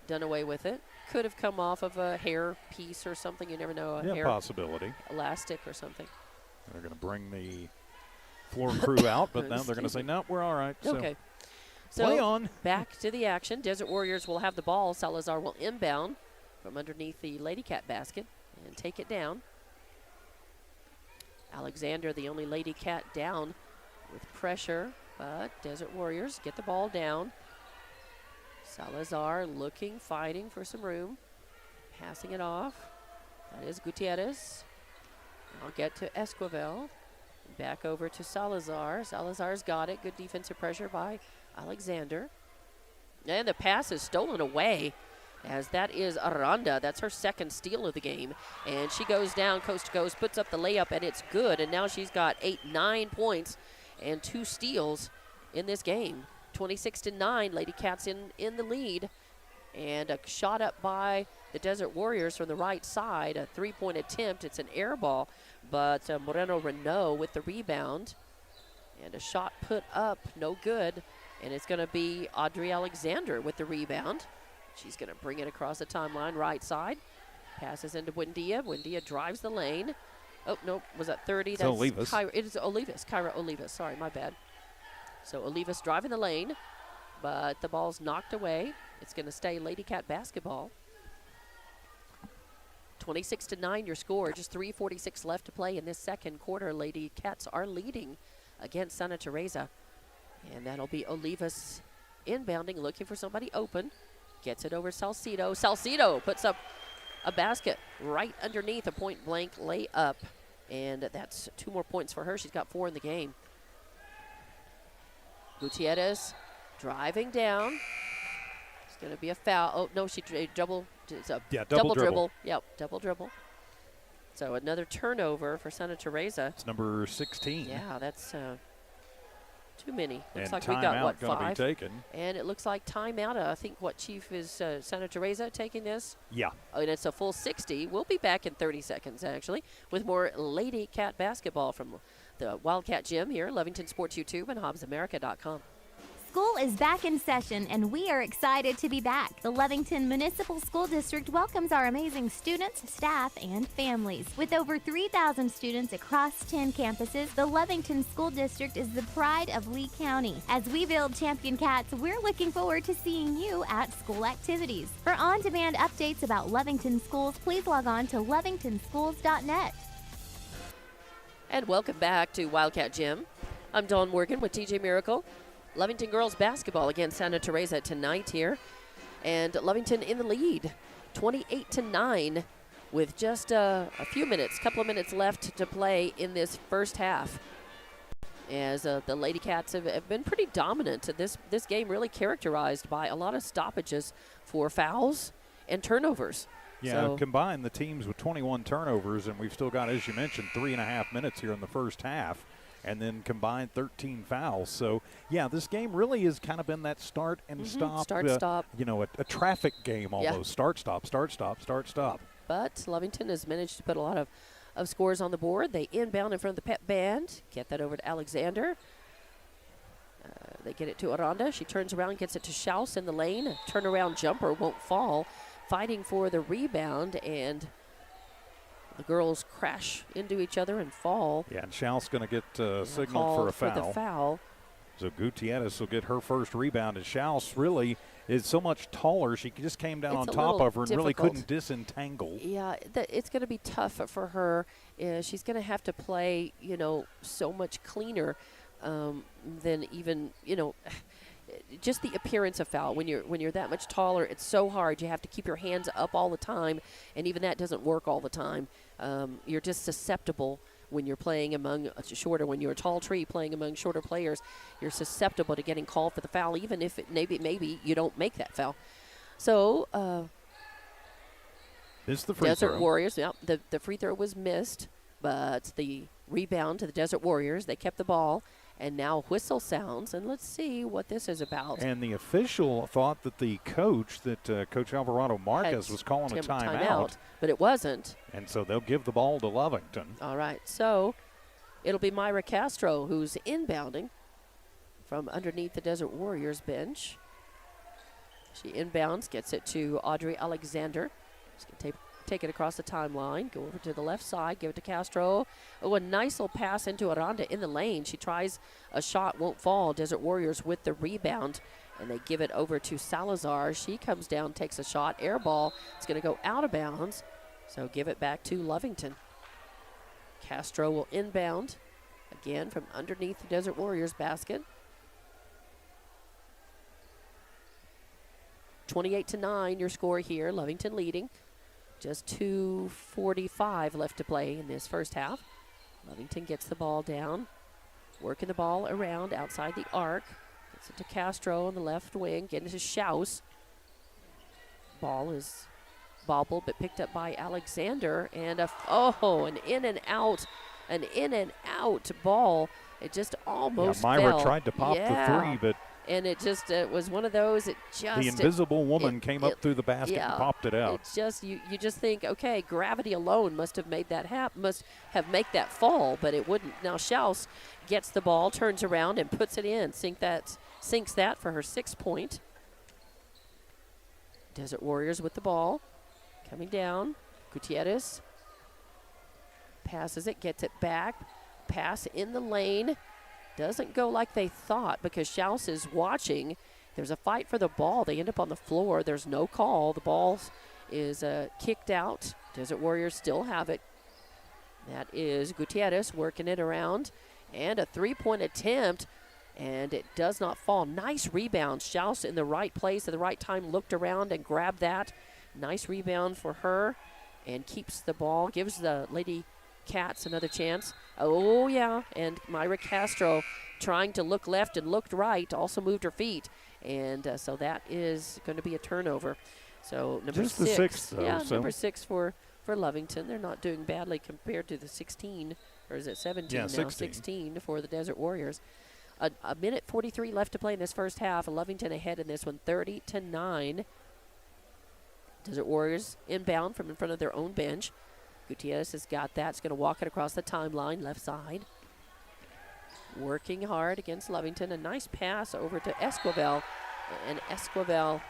done away with it. Could have come off of a hair piece or something. You never know, a hair Possibility. elastic or something. They're going to bring the floor crew out, but now they're going to say, no, we're all right. So Okay. play So on. back to the action. Desert Warriors will have the ball. Salazar will inbound from underneath the Lady Cat basket and take it down. Alexander, the only Lady Cat down with pressure, but Desert Warriors get the ball down. Salazar looking, fighting for some room, passing it off. That is Gutierrez. I'll get to Esquivel. Back over to Salazar. Salazar's got it. Good defensive pressure by Alexander. And the pass is stolen away as that is Aranda. That's her second steal of the game. And she goes down coast to coast, puts up the layup, and it's good. And now she's got 9 points and 2 steals in this game. 26-9, Lady Cats in the lead. And a shot up by the Desert Warriors from the right side, a 3-point attempt. It's an air ball, but Moreno Renault with the rebound. And a shot put up, no good. And it's going to be Audrey Alexander with the rebound. She's going to bring it across the timeline, right side. Passes into Buendia. Buendia drives the lane. Oh, no, was that 30? It's Olivas. It is Olivas, Kyra Olivas. Sorry, my bad. So Olivas driving the lane. but the ball's knocked away. It's going to stay Lady Cat basketball. 26-9 your score. Just 3:46 left to play in this second quarter. Lady Cats are leading against Santa Teresa. And that'll be Olivas inbounding, looking for somebody open. Gets it over Salcido. Salcido puts up a basket right underneath a point-blank layup. And that's 2 more points for her. She's got 4 in the game. Gutierrez driving down. It's going to be a foul. Oh, no, she double dribble. Yep, double dribble. So another turnover for Santa Teresa. It's number 16. Yeah, that's too many. Looks And like we got, what, gonna 5? Be taken. And it looks like timeout. I think, what, Chief, is Santa Teresa taking this? Yeah. Oh, and it's a full 60. We'll be back in 30 seconds, actually, with more Lady Cat basketball from the Wildcat Gym here, Lovington Sports YouTube and HobbsAmerica.com. School is back in session, and we are excited to be back. The Lovington Municipal School District welcomes our amazing students, staff, and families. With over 3,000 students across 10 campuses, the Lovington School District is the pride of Lee County. As we build champion cats, we're looking forward to seeing you at school activities. For on-demand updates about Lovington schools, please log on to lovingtonschools.net. And welcome back to Wildcat Gym. I'm Dawn Morgan with TJ Miracle. Lovington girls basketball against Santa Teresa tonight here. And Lovington in the lead, 28-9, with just a couple of minutes left to play in this first half. As the Lady Cats have been pretty dominant. This game really characterized by a lot of stoppages for fouls and turnovers. Yeah, so combine the teams with 21 turnovers, and we've still got, as you mentioned, 3.5 minutes here in the first half. And then combined 13 fouls. So, yeah, this game really has kind of been that start and stop. Start. You know, a traffic game almost. Yeah. Start, stop, start, stop, start, stop. But Lovington has managed to put a lot of scores on the board. They inbound in front of the pep band. Get that over to Alexander. They get it to Aranda. She turns around, gets it to Schaus in the lane. A turnaround jumper won't fall. Fighting for the rebound, and the girls crash into each other and fall. Yeah, and Schaus going to get signaled for a For the foul. So Gutierrez will get her first rebound. And Schaus really is so much taller. She just came down on top of her and really couldn't disentangle. Yeah, it's going to be tough for her. She's going to have to play, so much cleaner than even, just the appearance of foul. When you're that much taller, it's so hard. You have to keep your hands up all the time, and even that doesn't work all the time. You're just susceptible when you're playing among when you're a tall tree playing among shorter players. You're susceptible to getting called for the foul, even if maybe you don't make that foul. So this is the free throw. Desert Warriors. Yeah, the free throw was missed, but the rebound to the Desert Warriors. They kept the ball. And now whistle sounds, and let's see what this is about. And the official thought that the coach, Coach Alvarado Marquez, was calling a timeout. But it wasn't. And so they'll give the ball to Lovington. All right, so it'll be Myra Castro who's inbounding from underneath the Desert Warriors bench. She inbounds, gets it to Audrey Alexander. She's going to take it across the timeline, go over to the left side, give it to Castro. Oh, a nice little pass into Aranda in the lane. She tries a shot, won't fall. Desert Warriors with the rebound, and they give it over to Salazar. She comes down, takes a shot, air ball. It's going to go out of bounds, so give it back to Lovington. Castro will inbound again from underneath the Desert Warriors basket. 28-9 your score here, Lovington leading. Just 2:45 left to play in this first half. Lovington gets the ball down, working the ball around outside the arc. Gets it to Castro on the left wing, getting it to Schaus. Ball is bobbled but picked up by Alexander. And an in and out ball. It just almost Myra fell. tried to pop the three, but and it was one of those. The invisible woman came up through the basket and popped it out. It's just you just think, okay, gravity alone must have made that happen, must have made that fall, but it wouldn't. Now Schaus gets the ball, turns around and puts it in. Sinks that for her 6th point. Desert Warriors with the ball, coming down. Gutierrez passes it, gets it back. Pass in the lane. Doesn't go like they thought because Schaus is watching. There's a fight for the ball. They end up on the floor. There's no call. The ball is kicked out. Desert Warriors still have it. That is Gutierrez working it around. And a three-point attempt, and it does not fall. Nice rebound. Schaus in the right place at the right time, looked around and grabbed that. Nice rebound for her, and keeps the ball, gives the Lady Cats another chance. Oh, yeah, and Myra Castro trying to look left and looked right, also moved her feet. And so that is going to be a turnover. So number Just 6. the sixth, though, yeah, so. number 6 for Lovington. They're not doing badly compared to the 16, or is it 17 Yeah, now? 16 for the Desert Warriors. A minute 43 left to play in this first half. Lovington ahead in this one, 30-9. Desert Warriors inbound from in front of their own bench. Gutierrez has got that. It's going to walk it across the timeline, left side. Working hard against Lovington. A nice pass over to Esquivel. And Esquivel,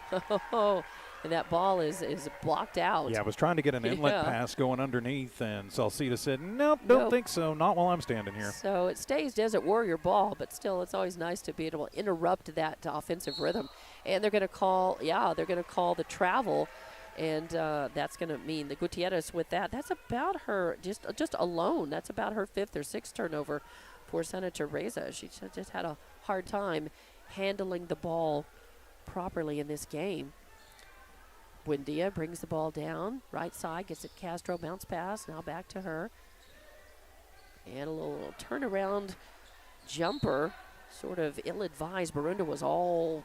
and that ball is blocked out. Yeah, I was trying to get an inlet pass going underneath, and Salcida said, nope, don't think so. Not while I'm standing here. So it stays Desert Warrior ball, but still it's always nice to be able to interrupt that offensive rhythm. And they're going to call, the travel, and that's going to mean the Gutierrez with that. That's about her, just alone, that's about her 5th or 6th turnover for Santa Teresa. She just had a hard time handling the ball properly in this game. Buendia brings the ball down, right side, gets it Castro, bounce pass, now back to her. And a little turnaround jumper, sort of ill-advised. Barunda was all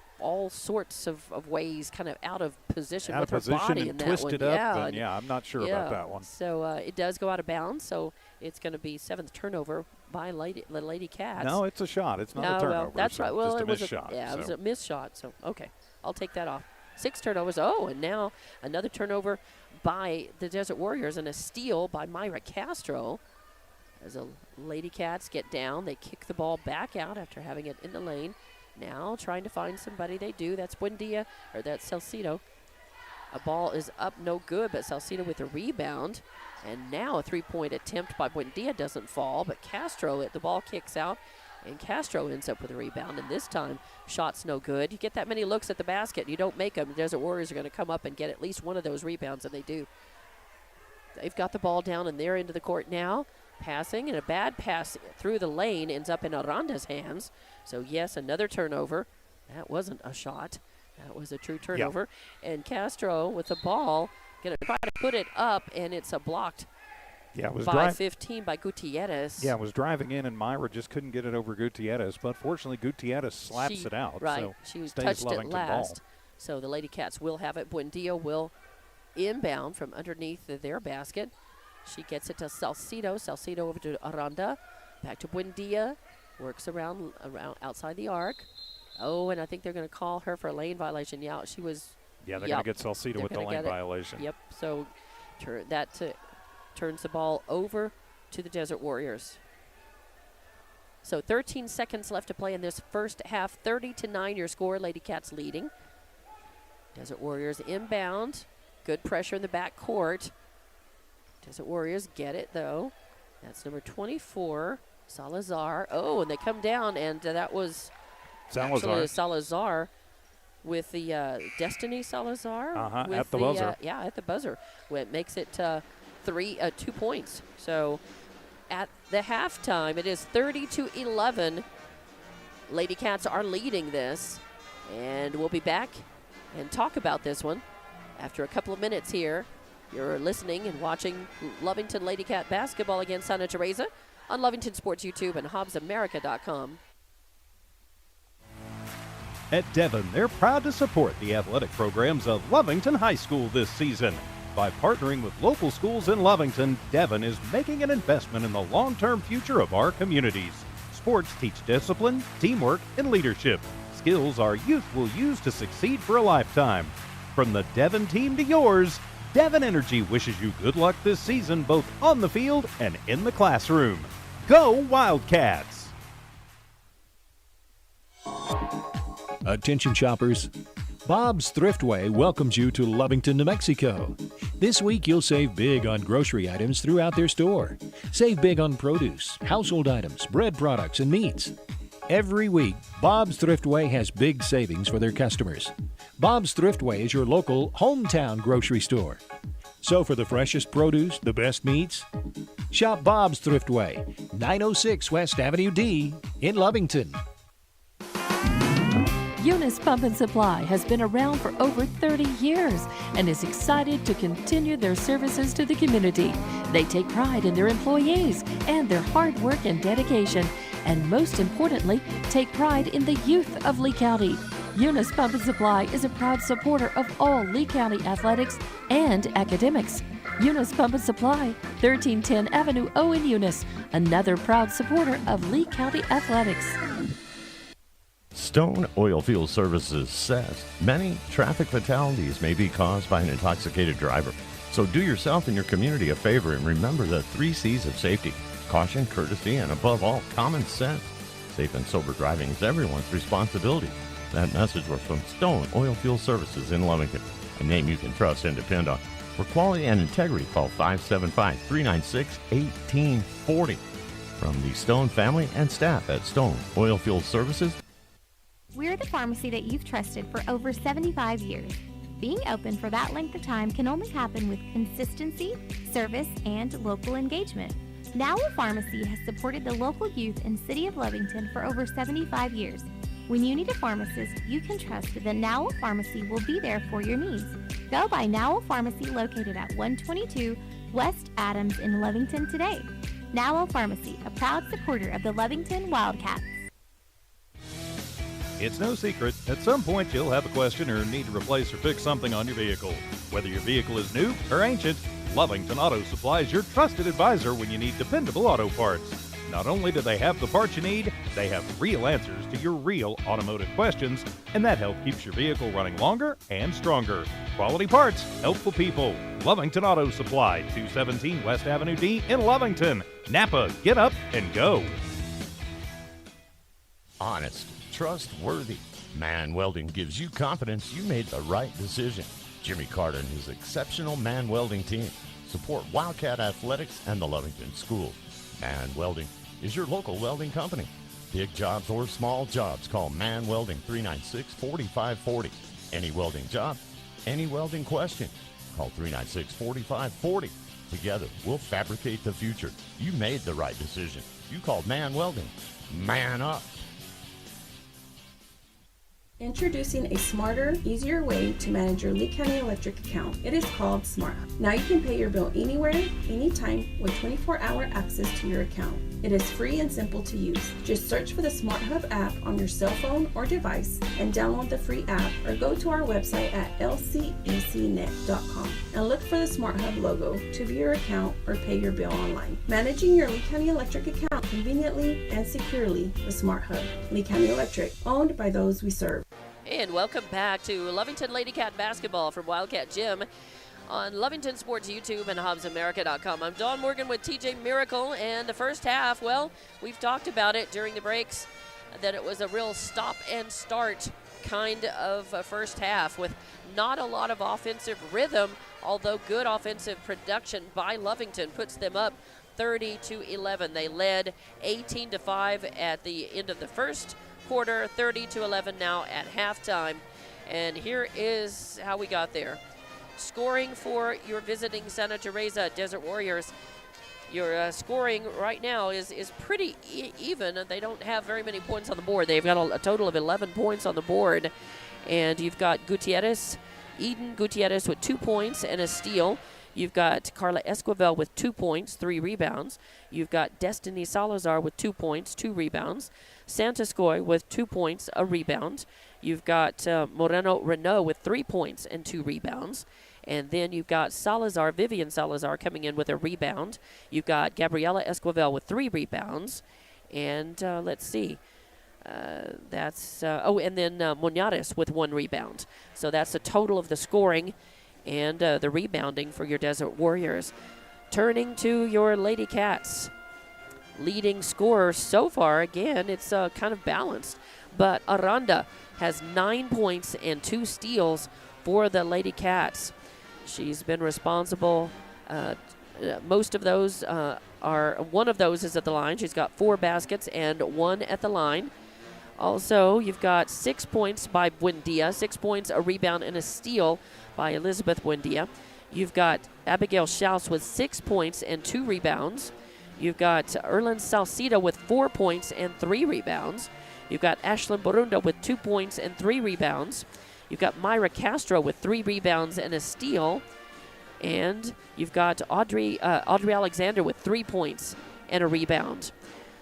sorts of ways kind of out of position with her body in that one. Twisted up, and I'm not sure about that one. So it does go out of bounds, so it's going to be 7th turnover by the Lady Cats. No, it's a shot. It's not a turnover. Well, that's right. Well, just it was missed shot. Yeah, it was a missed shot, so okay. I'll take that off. 6 turnovers. Oh, and now another turnover by the Desert Warriors and a steal by Myra Castro. As the Lady Cats get down, they kick the ball back out after having it in the lane. Now trying to find somebody. They do. That's Buendia, or that's Salcido. A ball is up, no good, but Salcido with a rebound. And now a three-point attempt by Buendia doesn't fall, but Castro, the ball kicks out, and Castro ends up with a rebound. And this time, shot's no good. You get that many looks at the basket, and you don't make them. The Desert Warriors are going to come up and get at least one of those rebounds, and they do. They've got the ball down, and they're into the court now. Passing, and a bad pass through the lane ends up in Aranda's hands. So, yes, another turnover. That wasn't a shot. That was a true turnover. Yeah. And Castro with the ball, going to try to put it up, and it's a blocked by 15 by Gutierrez. Yeah, it was driving in, and Myra just couldn't get it over Gutierrez. But fortunately, Gutierrez slaps it out. Right, so she touched it last. So the Lady Cats will have it. Buendia will inbound from underneath their basket. She gets it to Salcido. Salcido over to Aranda. Back to Buendia. Works around outside the arc. Oh, and I think they're going to call her for a lane violation. Yeah, she was. Yeah, they're going to get Salcido with the lane violation. Yep. So turns the ball over to the Desert Warriors. So 13 seconds left to play in this first half. 30-9 your score. Lady Cats leading. Desert Warriors inbound. Good pressure in the back court. Desert Warriors get it, though. That's number 24, Salazar. Oh, and they come down, and that was actually Salazar with the Destiny Salazar. At the buzzer. At the buzzer. It makes it 2 points. So at the halftime, it is 30-11. Lady Cats are leading this, and we'll be back and talk about this one after a couple of minutes here. You're listening and watching Lovington Lady Cat basketball against Santa Teresa on Lovington Sports YouTube and HobbsAmerica.com. At Devon, they're proud to support the athletic programs of Lovington High School this season. By partnering with local schools in Lovington, Devon is making an investment in the long-term future of our communities. Sports teach discipline, teamwork, and leadership, skills our youth will use to succeed for a lifetime. From the Devon team to yours, Devon Energy wishes you good luck this season, both on the field and in the classroom. Go Wildcats! Attention shoppers. Bob's Thriftway welcomes you to Lovington, New Mexico. This week you'll save big on grocery items throughout their store. Save big on produce, household items, bread products, and meats. Every week, Bob's Thriftway has big savings for their customers. Bob's Thriftway is your local hometown grocery store. So for the freshest produce, the best meats, shop Bob's Thriftway, 906 West Avenue D in Lovington. Eunice Pump and Supply has been around for over 30 years and is excited to continue their services to the community. They take pride in their employees and their hard work and dedication, and most importantly, take pride in the youth of Lee County. Eunice Pump and Supply is a proud supporter of all Lee County athletics and academics. Eunice Pump and Supply, 1310 Avenue O in Eunice, another proud supporter of Lee County athletics. Stone Oilfield Services says many traffic fatalities may be caused by an intoxicated driver. So do yourself and your community a favor and remember the 3 C's of safety: caution, courtesy, and above all, common sense. Safe and sober driving is everyone's responsibility. That message was from Stone Oilfield Services in Lovington, a name you can trust and depend on. For quality and integrity, call 575-396-1840. From the Stone family and staff at Stone Oilfield Services, We're the pharmacy that you've trusted for over 75 years. Being open for that length of time can only happen with consistency, service, and local engagement. Nowell Pharmacy has supported the local youth in City of Lovington for over 75 years. When you need a pharmacist, you can trust that Nowell Pharmacy will be there for your needs. Go by Nowell Pharmacy located at 122 West Adams in Lovington today. Nowell Pharmacy, a proud supporter of the Lovington Wildcats. It's no secret, at some point you'll have a question or need to replace or fix something on your vehicle. Whether your vehicle is new or ancient, Lovington Auto Supply is your trusted advisor when you need dependable auto parts. Not only do they have the parts you need, they have real answers to your real automotive questions, and that help keeps your vehicle running longer and stronger. Quality parts, helpful people. Lovington Auto Supply, 217 West Avenue D in Lovington. Napa, get up and go. honest, trustworthy. Man Welding gives you confidence you made the right decision. Jimmy Carter and his exceptional Man Welding team support Wildcat Athletics and the Lovington School. Man Welding is your local welding company. Big jobs or small jobs, call Man Welding 396-4540. Any welding job, any welding question, call 396-4540. Together, we'll fabricate the future. You made the right decision. You called Man Welding. Man up. Introducing a smarter, easier way to manage your Lee County Electric account. It is called SmartHub. Now you can pay your bill anywhere, anytime, with 24-hour access to your account. It is free and simple to use. Just search for the SmartHub app on your cell phone or device and download the free app, or go to our website at lcecnet.com and look for the SmartHub logo to view your account or pay your bill online. Managing your Lee County Electric account conveniently and securely with SmartHub. Lee County Electric, owned by those we serve. And welcome back to Lovington Lady Cat basketball from Wildcat Gym on Lovington Sports YouTube and HobbsAmerica.com. I'm Dawn Morgan with TJ Miracle, and the first half, well, we've talked about it during the breaks, that it was a real stop and start kind of a first half with not a lot of offensive rhythm, although good offensive production by Lovington puts them up 30-11. They led 18-5 at the end of the first quarter, 30-11 now at halftime. And here is how we got there. Scoring for your visiting Santa Teresa Desert Warriors. Your scoring right now is pretty even. They don't have very many points on the board. They've got a total of 11 points on the board. And you've got Eden Gutierrez with 2 points and a steal. You've got Carla Esquivel with 2 points, 3 rebounds. You've got Destiny Salazar with 2 points, 2 rebounds. Santascoy with 2 points, a rebound. You've got Moreno Renault with 3 points and 2 rebounds. And then you've got Vivian Salazar coming in with a rebound. You've got Gabriela Esquivel with 3 rebounds. And let's see. And then Muñares with 1 rebound. So that's a total of the scoring and the rebounding for your Desert Warriors. Turning to your Lady Cats. Leading scorer so far, again, it's kind of balanced. But Aranda has 9 points and 2 steals for the Lady Cats. She's been responsible. Most of those one of those is at the line. She's got 4 baskets and 1 at the line. Also, you've got 6 points by Buendia, 6 points, a rebound, and a steal by Elizabeth Buendia. You've got Abigail Schaus with 6 points and 2 rebounds. You've got Erlyn Salcido with 4 points and 3 rebounds. You've got Ashlyn Borunda with 2 points and 3 rebounds. You've got Myra Castro with 3 rebounds and a steal. And you've got Audrey Alexander with 3 points and a rebound.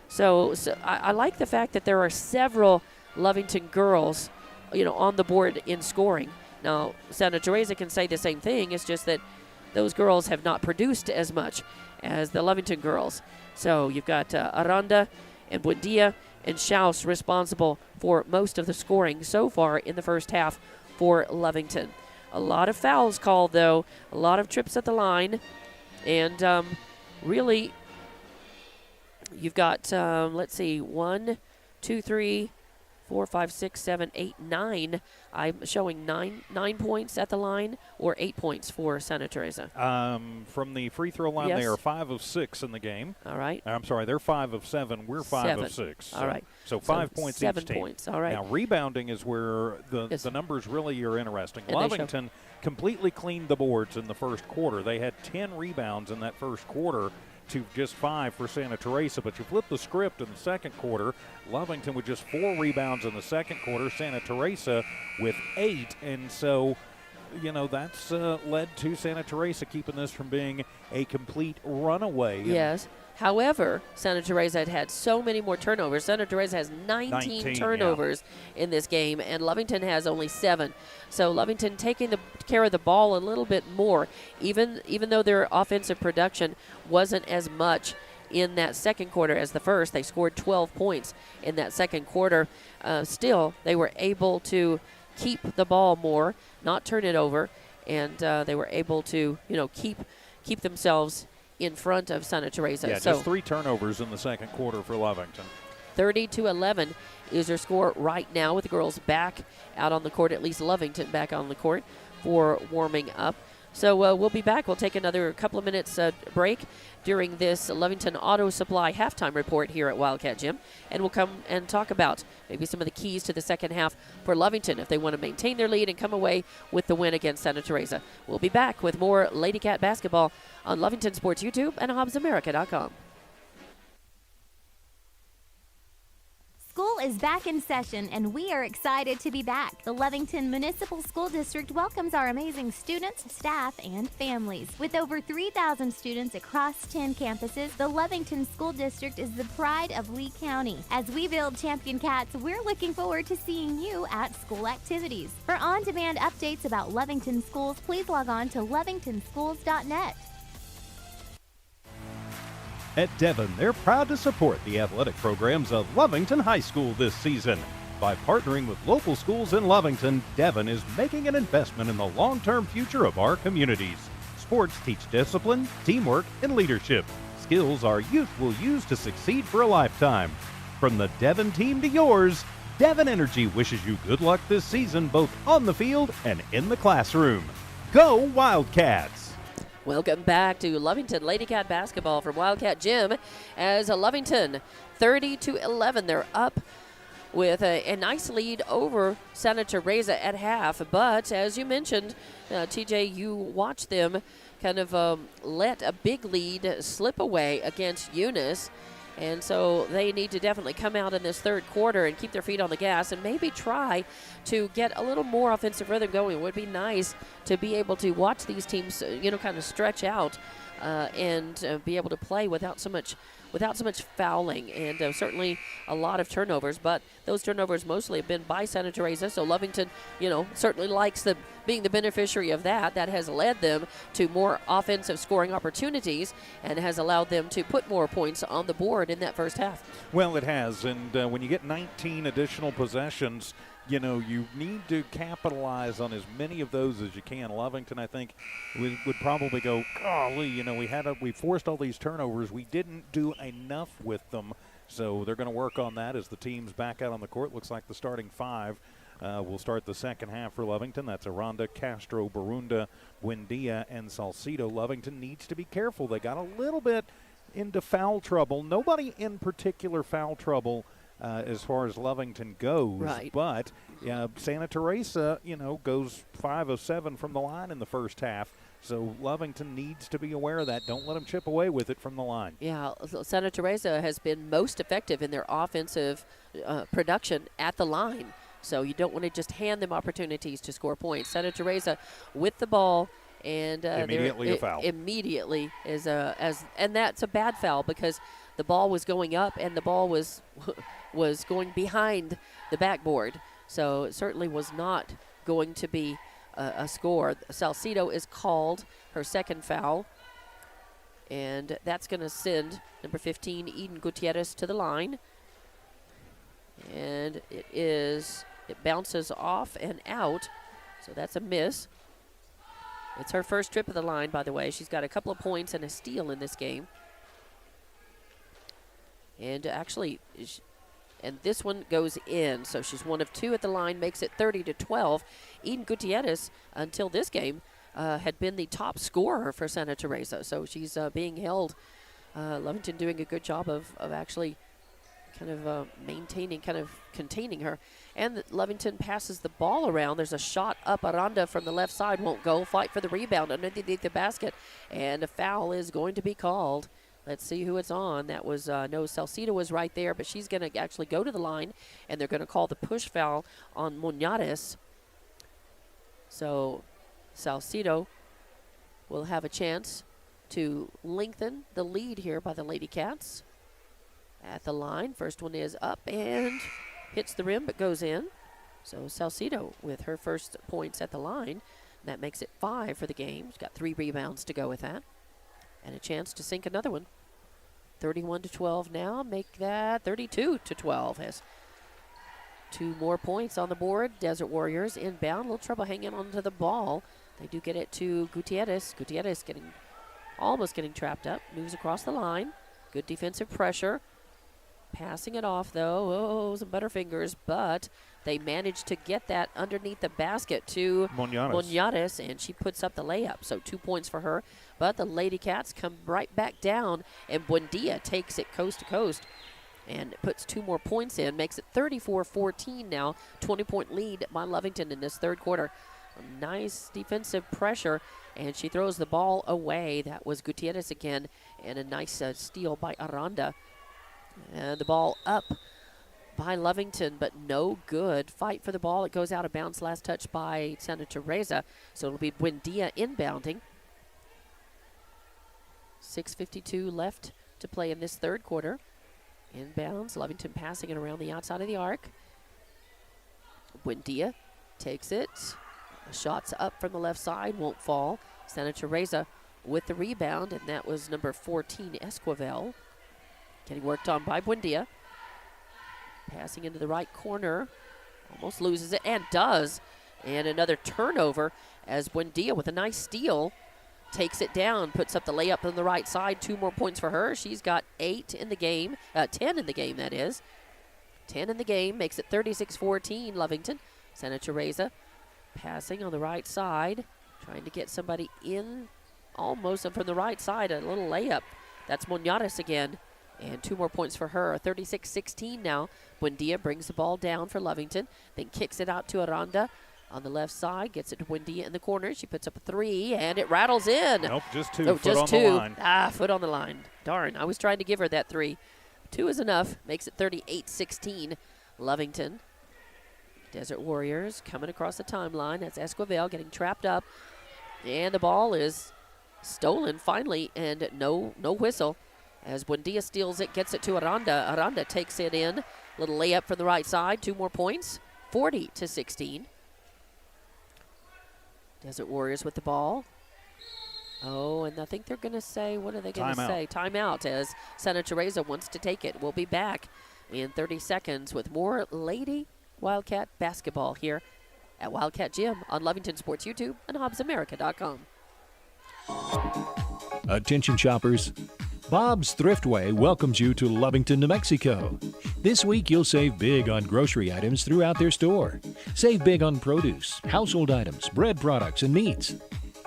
So I like the fact that there are several Lovington girls, on the board in scoring. Now, Santa Teresa can say the same thing. It's just that those girls have not produced as much as the Lovington girls. So you've got Aranda and Buendia and Schaus responsible for most of the scoring so far in the first half for Lovington. A lot of fouls called, though, a lot of trips at the line, and really you've got, 1, 2, 3, 4, 5, 6, 7, 8, 9. I'm showing 9 points at the line, or 8 points for Santa Teresa. From the free throw line, Yes. they are 5 of 6 in the game. All right. I'm sorry, they're 5 of 7. We're 5 of 6. All right. So 5 points 7 each team. points. All right. Now, rebounding is where the numbers really are interesting. And they show- Lovington completely cleaned the boards in the first quarter. They had 10 rebounds in that first quarter to just 5 for Santa Teresa. But you flip the script in the second quarter, Lovington with just 4 rebounds in the second quarter, Santa Teresa with 8. And so, that's led to Santa Teresa keeping this from being a complete runaway. Yes. However, Santa Teresa had so many more turnovers. Santa Teresa has 19 turnovers in this game, and Lovington has only 7. So Lovington taking the care of the ball a little bit more, even though their offensive production wasn't as much in that second quarter as the first. They scored 12 points in that second quarter. Still, they were able to keep the ball more, not turn it over, and they were able to, keep themselves in front of Santa Teresa. Yeah, so just 3 turnovers in the second quarter for Lovington. 30-11 is their score right now, with the girls back out on the court, at least Lovington back on the court for warming up. So we'll be back. We'll take another couple of minutes break during this Lovington Auto Supply halftime report here at Wildcat Gym, and we'll come and talk about maybe some of the keys to the second half for Lovington if they want to maintain their lead and come away with the win against Santa Teresa. We'll be back with more Lady Cat basketball on Lovington Sports YouTube and HobbsAmerica.com. School is back in session, and we are excited to be back. The Lovington Municipal School District welcomes our amazing students, staff, and families. With over 3,000 students across 10 campuses, the Lovington School District is the pride of Lee County. As we build Champion Cats, we're looking forward to seeing you at school activities. For on-demand updates about Lovington schools, please log on to lovingtonschools.net. At Devon, they're proud to support the athletic programs of Lovington High School this season. By partnering with local schools in Lovington, Devon is making an investment in the long-term future of our communities. Sports teach discipline, teamwork, and leadership, skills our youth will use to succeed for a lifetime. From the Devon team to yours, Devon Energy wishes you good luck this season, both on the field and in the classroom. Go Wildcats! Welcome back to Lovington Lady Cat basketball from Wildcat Gym, as Lovington 30-11. They're up with a nice lead over Santa Teresa at half. But as you mentioned, TJ, you watched them kind of let a big lead slip away against Eunice. And so they need to definitely come out in this third quarter and keep their feet on the gas and maybe try to get a little more offensive rhythm going. It would be nice to be able to watch these teams, kind of stretch out and be able to play without so much fouling, and certainly a lot of turnovers. But those turnovers mostly have been by Santa Teresa, so Lovington, certainly likes being the beneficiary of that. That has led them to more offensive scoring opportunities and has allowed them to put more points on the board in that first half. Well, it has, and when you get 19 additional possessions, you need to capitalize on as many of those as you can. Lovington, I think, would probably go, golly, we forced all these turnovers. We didn't do enough with them. So they're going to work on that as the team's back out on the court. Looks like the starting 5 will start the second half for Lovington. That's Aranda, Castro, Borunda, Buendia, and Salcido. Lovington needs to be careful. They got a little bit into foul trouble. Nobody in particular foul trouble as far as Lovington goes. Right. But Santa Teresa, goes 5 of 7 from the line in the first half. So Lovington needs to be aware of that. Don't let them chip away with it from the line. Yeah, Santa Teresa has been most effective in their offensive production at the line. So you don't want to just hand them opportunities to score points. Santa Teresa with the ball, and immediately a foul. Immediately and that's a bad foul because the ball was going up and the ball was going behind the backboard. So it certainly was not going to be a score. Salcido is called her second foul, and that's going to send number 15 Eden Gutierrez to the line, and it bounces off and out, so that's a miss. It's her first trip of the line, by the way. She's got a couple of points and a steal in this game, and actually and this one goes in, so she's 1 of 2 at the line, makes it 30-12. Eden Gutierrez, until this game, had been the top scorer for Santa Teresa, so she's being held. Lovington doing a good job of actually kind of containing her. And Lovington passes the ball around. There's a shot up. Aranda from the left side won't go. Fight for the rebound underneath the basket, and a foul is going to be called. Let's see who it's on. That was, no, Salcido was right there, but she's going to actually go to the line, and they're going to call the push foul on Muñoz. So Salcido will have a chance to lengthen the lead here by the Lady Cats. At the line, first one is up and hits the rim, but goes in. So Salcido with her first points at the line. That makes it 5 for the game. She's got 3 rebounds to go with that. And a chance to sink another one. 31-12 now. Make that 32-12. Has 2 more points on the board. Desert Warriors inbound. A little trouble hanging onto the ball. They do get it to Gutierrez. Gutierrez almost getting trapped up. Moves across the line. Good defensive pressure. Passing it off, though. Oh, some butterfingers, but they managed to get that underneath the basket to Muñoz, and she puts up the layup. So 2 points for her. But the Lady Cats come right back down, and Buendia takes it coast to coast and puts 2 more points in. Makes it 34-14 now. 20-point lead by Lovington in this third quarter. A nice defensive pressure, and she throws the ball away. That was Gutierrez again, and a nice steal by Aranda. And the ball up by Lovington, but no good. Fight for the ball. It goes out of bounds. Last touch by Santa Teresa. So it'll be Buendia inbounding. 6:52 left to play in this third quarter. Inbounds. Lovington passing it around the outside of the arc. Buendia takes it. Shots up from the left side. Won't fall. Santa Teresa with the rebound, and that was number 14, Esquivel. Getting worked on by Buendia. Passing into the right corner. Almost loses it, and does. And another turnover as Buendia with a nice steal takes it down, puts up the layup on the right side. 2 more points for her. She's got 8 in the game. 10 in the game, that is. 10 in the game. Makes it 36-14, Lovington. Santa Teresa passing on the right side. Trying to get somebody in almost from the right side. A little layup. That's Muñoz again. And 2 more points for her. 36-16 now. Buendia brings the ball down for Lovington. Then kicks it out to Aranda on the left side. Gets it to Buendia in the corner. She puts up a 3, and it rattles in. Nope, just 2. Oh, foot just on 2. The line. Foot on the line. Darn, I was trying to give her that 3. 2 is enough. Makes it 38-16. Lovington. Desert Warriors coming across the timeline. That's Esquivel getting trapped up. And the ball is stolen finally, and no whistle. As Buendia steals it, gets it to Aranda. Aranda takes it in. Little layup from the right side. 2 more points. 40-16. Desert Warriors with the ball. Oh, and I think they're going to say, what are they going to say? Timeout, as Santa Teresa wants to take it. We'll be back in 30 seconds with more Lady Wildcat basketball here at Wildcat Gym on Lovington Sports YouTube and HobbsAmerica.com. Attention shoppers. Bob's Thriftway welcomes you to Lovington, New Mexico. This week you'll save big on grocery items throughout their store. Save big on produce, household items, bread products, and meats.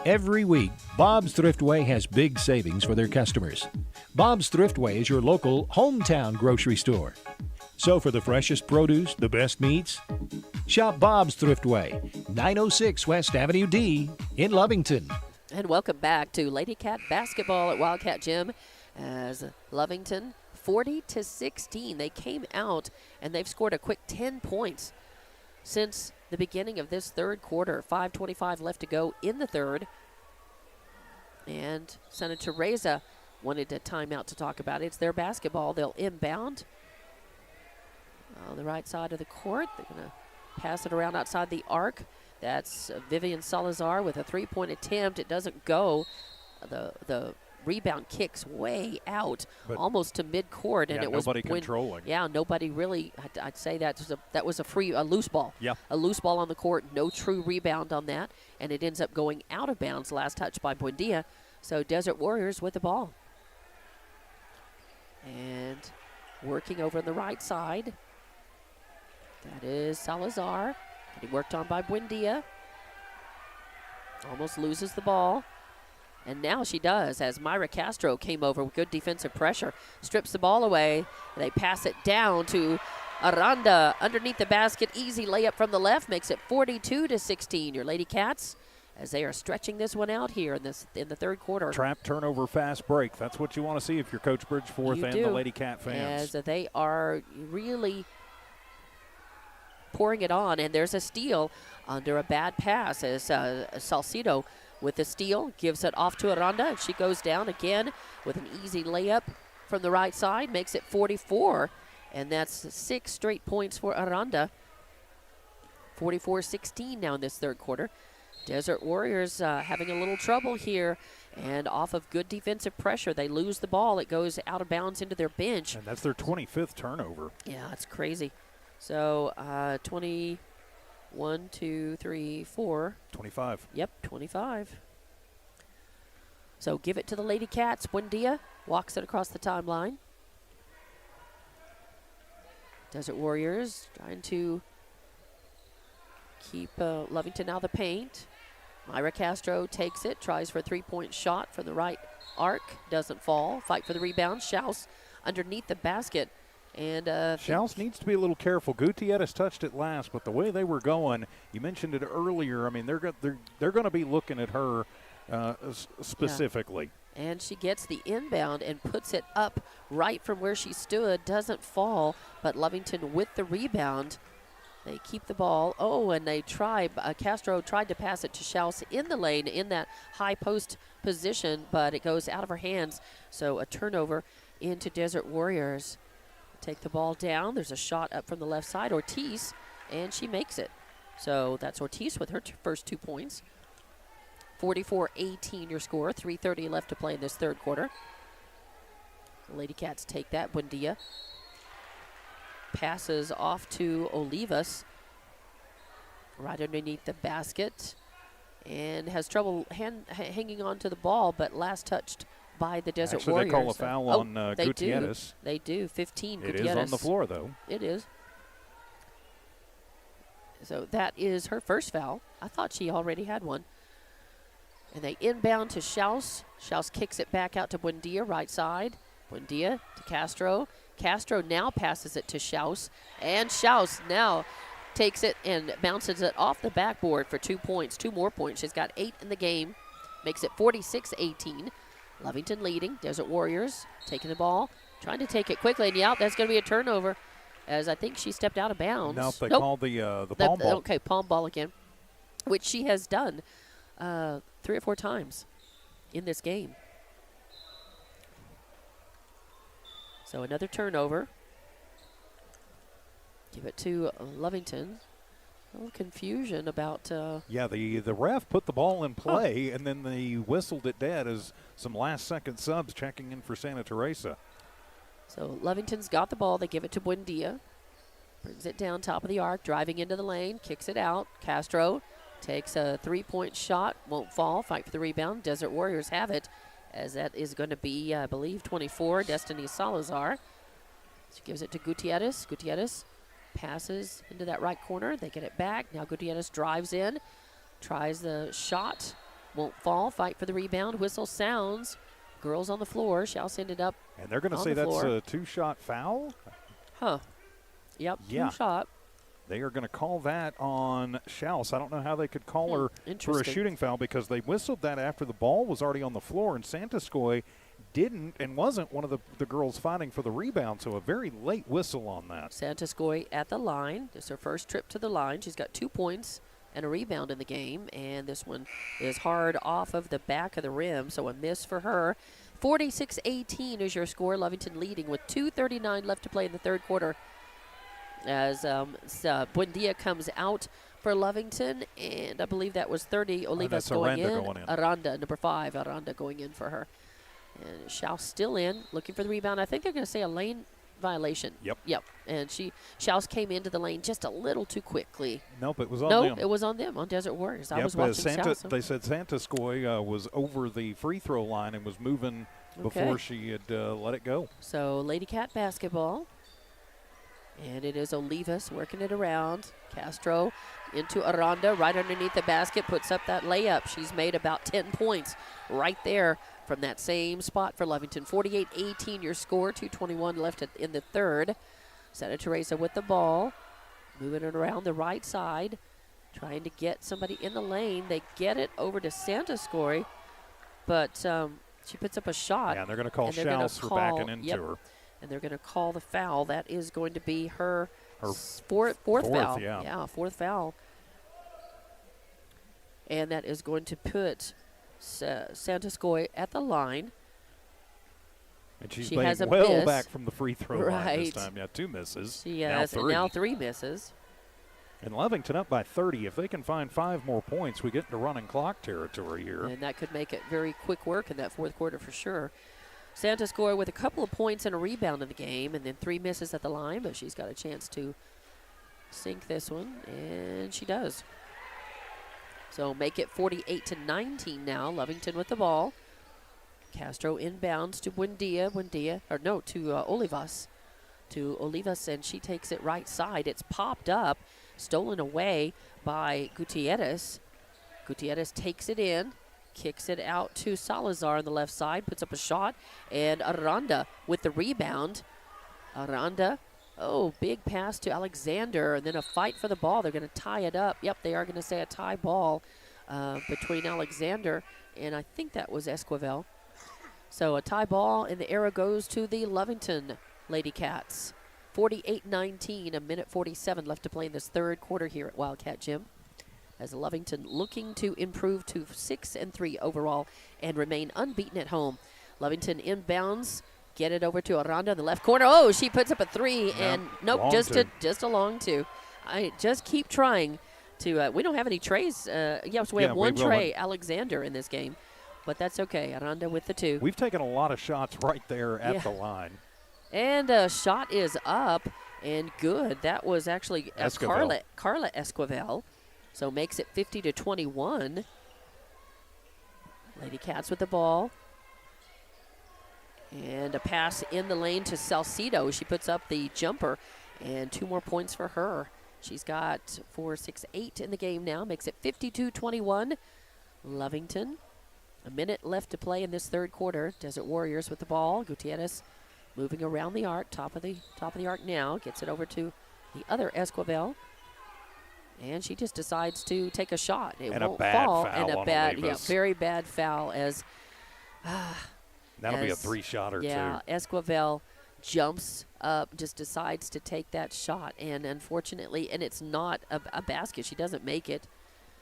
Every week, Bob's Thriftway has big savings for their customers. Bob's Thriftway is your local hometown grocery store. So for the freshest produce, the best meats, shop Bob's Thriftway, 906 West Avenue D in Lovington. And welcome back to Lady Cat basketball at Wildcat Gym as Lovington 40-16. They came out and they've scored a quick 10 points since the beginning of this third quarter. 5:25 left to go in the third. And Senator Teresa wanted a timeout to talk about it. It's their basketball. They'll inbound on the right side of the court. They're going to pass it around outside the arc. That's Vivian Salazar with a three-point attempt. It doesn't go. The rebound kicks way out, but almost to midcourt, and it was nobody controlling. Yeah, nobody really. I'd say that was a loose ball. Yeah, a loose ball on the court. No true rebound on that, and it ends up going out of bounds. Last touch by Buendia. So Desert Warriors with the ball, and working over on the right side. That is Salazar. Getting worked on by Buendia. Almost loses the ball. And now she does, as Myra Castro came over with good defensive pressure. Strips the ball away. They pass it down to Aranda underneath the basket. Easy layup from the left. Makes it 42-16. Your Lady Cats, as they are stretching this one out here in the third quarter. Trap, turnover, fast break. That's what you want to see if you're Coach Bridgeforth and the Lady Cat fans. As they are really pouring it on, and there's a steal under a bad pass as Salcido with the steal gives it off to Aranda, and she goes down again with an easy layup from the right side, makes it 44, and that's 6 straight points for Aranda. 44-16 now in this third quarter. Desert Warriors having a little trouble here, and off of good defensive pressure, they lose the ball. It goes out of bounds into their bench. And that's their 25th turnover. Yeah, it's crazy. So 21, 2, 3, 4. 25. Yep, 25. So give it to the Lady Cats. Buendia walks it across the timeline. Desert Warriors trying to keep Lovington out of the paint. Myra Castro takes it, tries for a three-point shot from the right arc. Doesn't fall. Fight for the rebound. Schaus underneath the basket. And Schaus needs to be a little careful. Gutierrez touched it last, but the way they were going, you mentioned it earlier. I mean, they're going to be looking at her specifically. Yeah. And she gets the inbound and puts it up right from where she stood. Doesn't fall, but Lovington with the rebound. They keep the ball. Oh, and they try. Castro tried to pass it to Schaus in the lane in that high post position, but it goes out of her hands. So a turnover into Desert Warriors. Take the ball down. There's a shot up from the left side. Ortiz, and she makes it. So that's Ortiz with her first 2 points. 44-18 your score. 3:30 left to play in this third quarter. The Lady Cats take that. Buendia passes off to Olivas right underneath the basket and has trouble hanging on to the ball, but last touched by the Desert Warriors. They call a foul on Gutierrez. They do. 15 It Gutierrez. is on the floor, though. It is. So that is her first foul. I thought she already had one. And they inbound to Schaus. Schaus kicks it back out to Buendia, right side. Buendia to Castro. Castro now passes it to Schaus. And Schaus now takes it and bounces it off the backboard for 2 points. 2 more points. She's got 8 in the game. Makes it 46-18. Lovington leading. Desert Warriors taking the ball, trying to take it quickly. And that's going to be a turnover, as I think she stepped out of bounds. No, they called the palm ball. Okay, palm ball again, which she has done 3 or 4 times in this game. So another turnover. Give it to Lovington. A little confusion about. Yeah, the ref put the ball in play, and then they whistled it dead as some last-second subs checking in for Santa Teresa. So Lovington's got the ball. They give it to Buendia. Brings it down top of the arc, driving into the lane, kicks it out. Castro takes a 3-point shot, won't fall. Fight for the rebound. Desert Warriors have it, as that is going to be, I believe, 24, Destiny Salazar. She gives it to Gutierrez. Gutierrez passes into that right corner. They get it back. Now Gutierrez drives in, tries the shot, won't fall. Fight for the rebound. Whistle sounds. Girls on the floor. Schaus ended up. And they're going to say that's a 2-shot foul? Huh. Yep, Yeah. two-shot. They are going to call that on Schaus. I don't know how they could call her for a Interesting. shooting foul because they whistled that after the ball was already on the floor, and Santaskoy didn't and wasn't one of the girls fighting for the rebound, so a very late whistle on that. Santaskoy at the line. It's her first trip to the line. She's got 2 points and a rebound in the game, and this one is hard off of the back of the rim, so a miss for her. 46-18 is your score. Lovington leading with 2:39 left to play in the third quarter as Buendia comes out for Lovington, and I believe that was 30. Olivas that's going Aranda in. going in. Aranda, number 5, Aranda going in for her. And Schaus still in, looking for the rebound. I think they're going to say a lane violation. Yep. And Schaus came into the lane just a little too quickly. Nope, it was on them. No, it was on them, on Desert Warriors. I Yep, was watching Schaus. They said Santaskoy was over the free throw line and was moving before she had let it go. So Lady Cat basketball. And it is Olivas working it around. Castro into Aranda, right underneath the basket, puts up that layup. She's made about 10 points right there from that same spot for Lovington. 48-18 your score, 2:21 left in the third. Santa Teresa with the ball, moving it around the right side, trying to get somebody in the lane. They get it over to Santaskoy, but she puts up a shot. Yeah, and they're going to call Schaus for backing into her. And they're going to call the foul. That is going to be her fourth foul. Yeah, fourth foul. And that is going to put Santaskoy at the line. And she's She has a well miss. back from the free throw line this Right. time. Yeah, 2 misses. She has now 3 misses. And Lovington up by 30. If they can find 5 more points, we get into running clock territory here. And that could make it very quick work in that fourth quarter for sure. Santaskoy with a couple of points and a rebound in the game, and then 3 misses at the line, but she's got a chance to sink this one, and she does. So make it 48-19 now. Lovington with the ball. Castro inbounds to Buendia, to Olivas. To Olivas, and she takes it right side. It's popped up, stolen away by Gutierrez. Gutierrez takes it in, kicks it out to Salazar on the left side, puts up a shot, and Aranda with the rebound. Aranda, big pass to Alexander, and then a fight for the ball. They're going to tie it up. Yep, they are going to say a tie ball between Alexander, and I think that was Esquivel. So a tie ball, and the arrow goes to the Lovington Lady Cats. 48-19, a minute 47 left to play in this third quarter here at Wildcat Gym, as Lovington looking to improve to 6-3 overall and remain unbeaten at home. Lovington inbounds, get it over to Aranda in the left corner. Oh, she puts up a 3, and nope, just a long 2. I just keep trying to. We don't have any trays. Yes, we have one tray, Alexander, in this game, but that's okay. Aranda with the 2. We've taken a lot of shots right there at the line. And a shot is up and good. That was actually Carla Esquivel. So makes it 50-21. Lady Cats with the ball. And a pass in the lane to Salcido. She puts up the jumper, and 2 more points for her. She's got 4, 6, 8 in the game now. Makes it 52-21. Lovington. A minute left to play in this third quarter. Desert Warriors with the ball. Gutierrez moving around the arc, top of the arc now. Gets it over to the other Esquivel. And she just decides to take a shot. It won't fall. And a bad, very bad foul as that'll be a 3-shotter too. Yeah, Esquivel jumps up, just decides to take that shot, and unfortunately, and it's not a basket. She doesn't make it.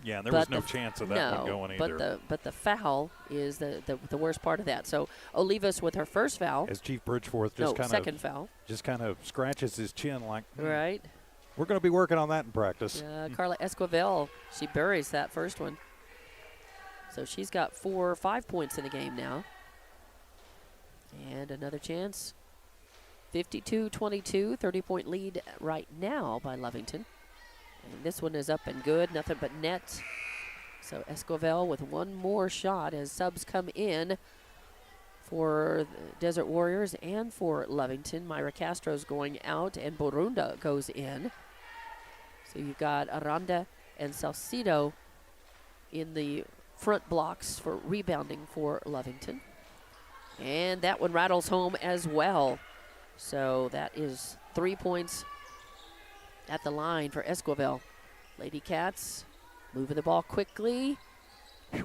Yeah, and there was no chance of that one going either. But the foul is the worst part of that. So Olivas with her first foul. As Chief Bridgeforth second foul. Just kind of scratches his chin like, right. We're going to be working on that in practice. Carla Esquivel, she buries that first one. So she's got 4 or 5 points in the game now. And another chance. 52-22, 30-point lead right now by Lovington. And this one is up and good, nothing but net. So Esquivel with 1 more shot as subs come in for the Desert Warriors and for Lovington. Myra Castro's going out, and Borunda goes in. So you've got Aranda and Salcido in the front blocks for rebounding for Lovington. And that one rattles home as well. So that is 3 points at the line for Esquivel. Lady Cats moving the ball quickly.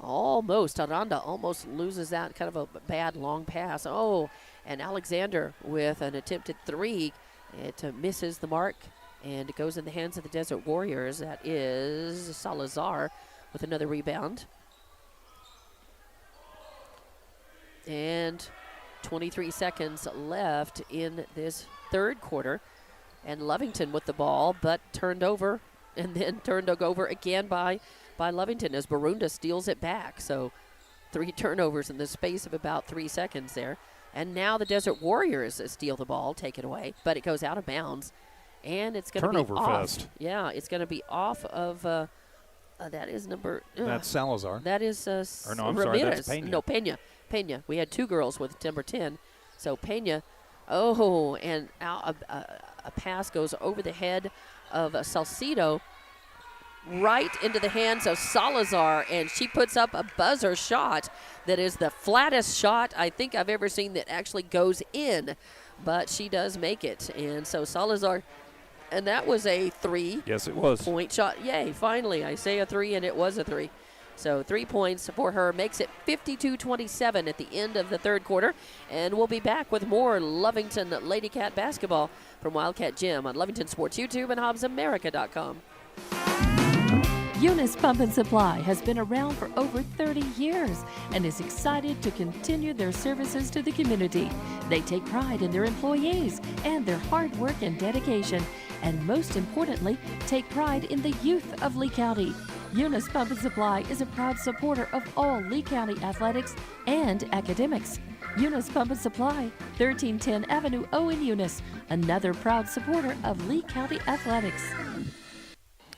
Almost, Aranda almost loses that, kind of a bad long pass. Oh, and Alexander with an attempted three. It misses the mark, and it goes in the hands of the Desert Warriors. That is Salazar with another rebound. And 23 seconds left in this third quarter. And Lovington with the ball, but turned over, and then turned over again by Lovington as Barunda steals it back. So 3 turnovers in the space of about 3 seconds there. And now the Desert Warriors steal the ball, take it away, but it goes out of bounds. And it's going to be off. Fest. Yeah, it's going to be off of, that is number. That's Salazar. That is or no, I'm Ramirez. sorry, that's Pena. No, Pena. We had 2 girls with number 10. So Pena, and a pass goes over the head of Salcido, right into the hands of Salazar, and she puts up a buzzer shot that is the flattest shot I think I've ever seen that actually goes in, but she does make it. And so Salazar, and that was a 3. Yes, it was. Point shot. Yay, finally, I say a 3, and it was a 3. So 3 points for her makes it 52-27 at the end of the third quarter. And we'll be back with more Lovington Lady Cat basketball from Wildcat Gym on Lovington Sports YouTube and HobbsAmerica.com. Eunice Pump and Supply has been around for over 30 years and is excited to continue their services to the community. They take pride in their employees and their hard work and dedication, and most importantly, take pride in the youth of Lee County. Eunice Pump and Supply is a proud supporter of all Lee County athletics and academics. Eunice Pump and Supply, 1310 Avenue O in Eunice, another proud supporter of Lee County athletics.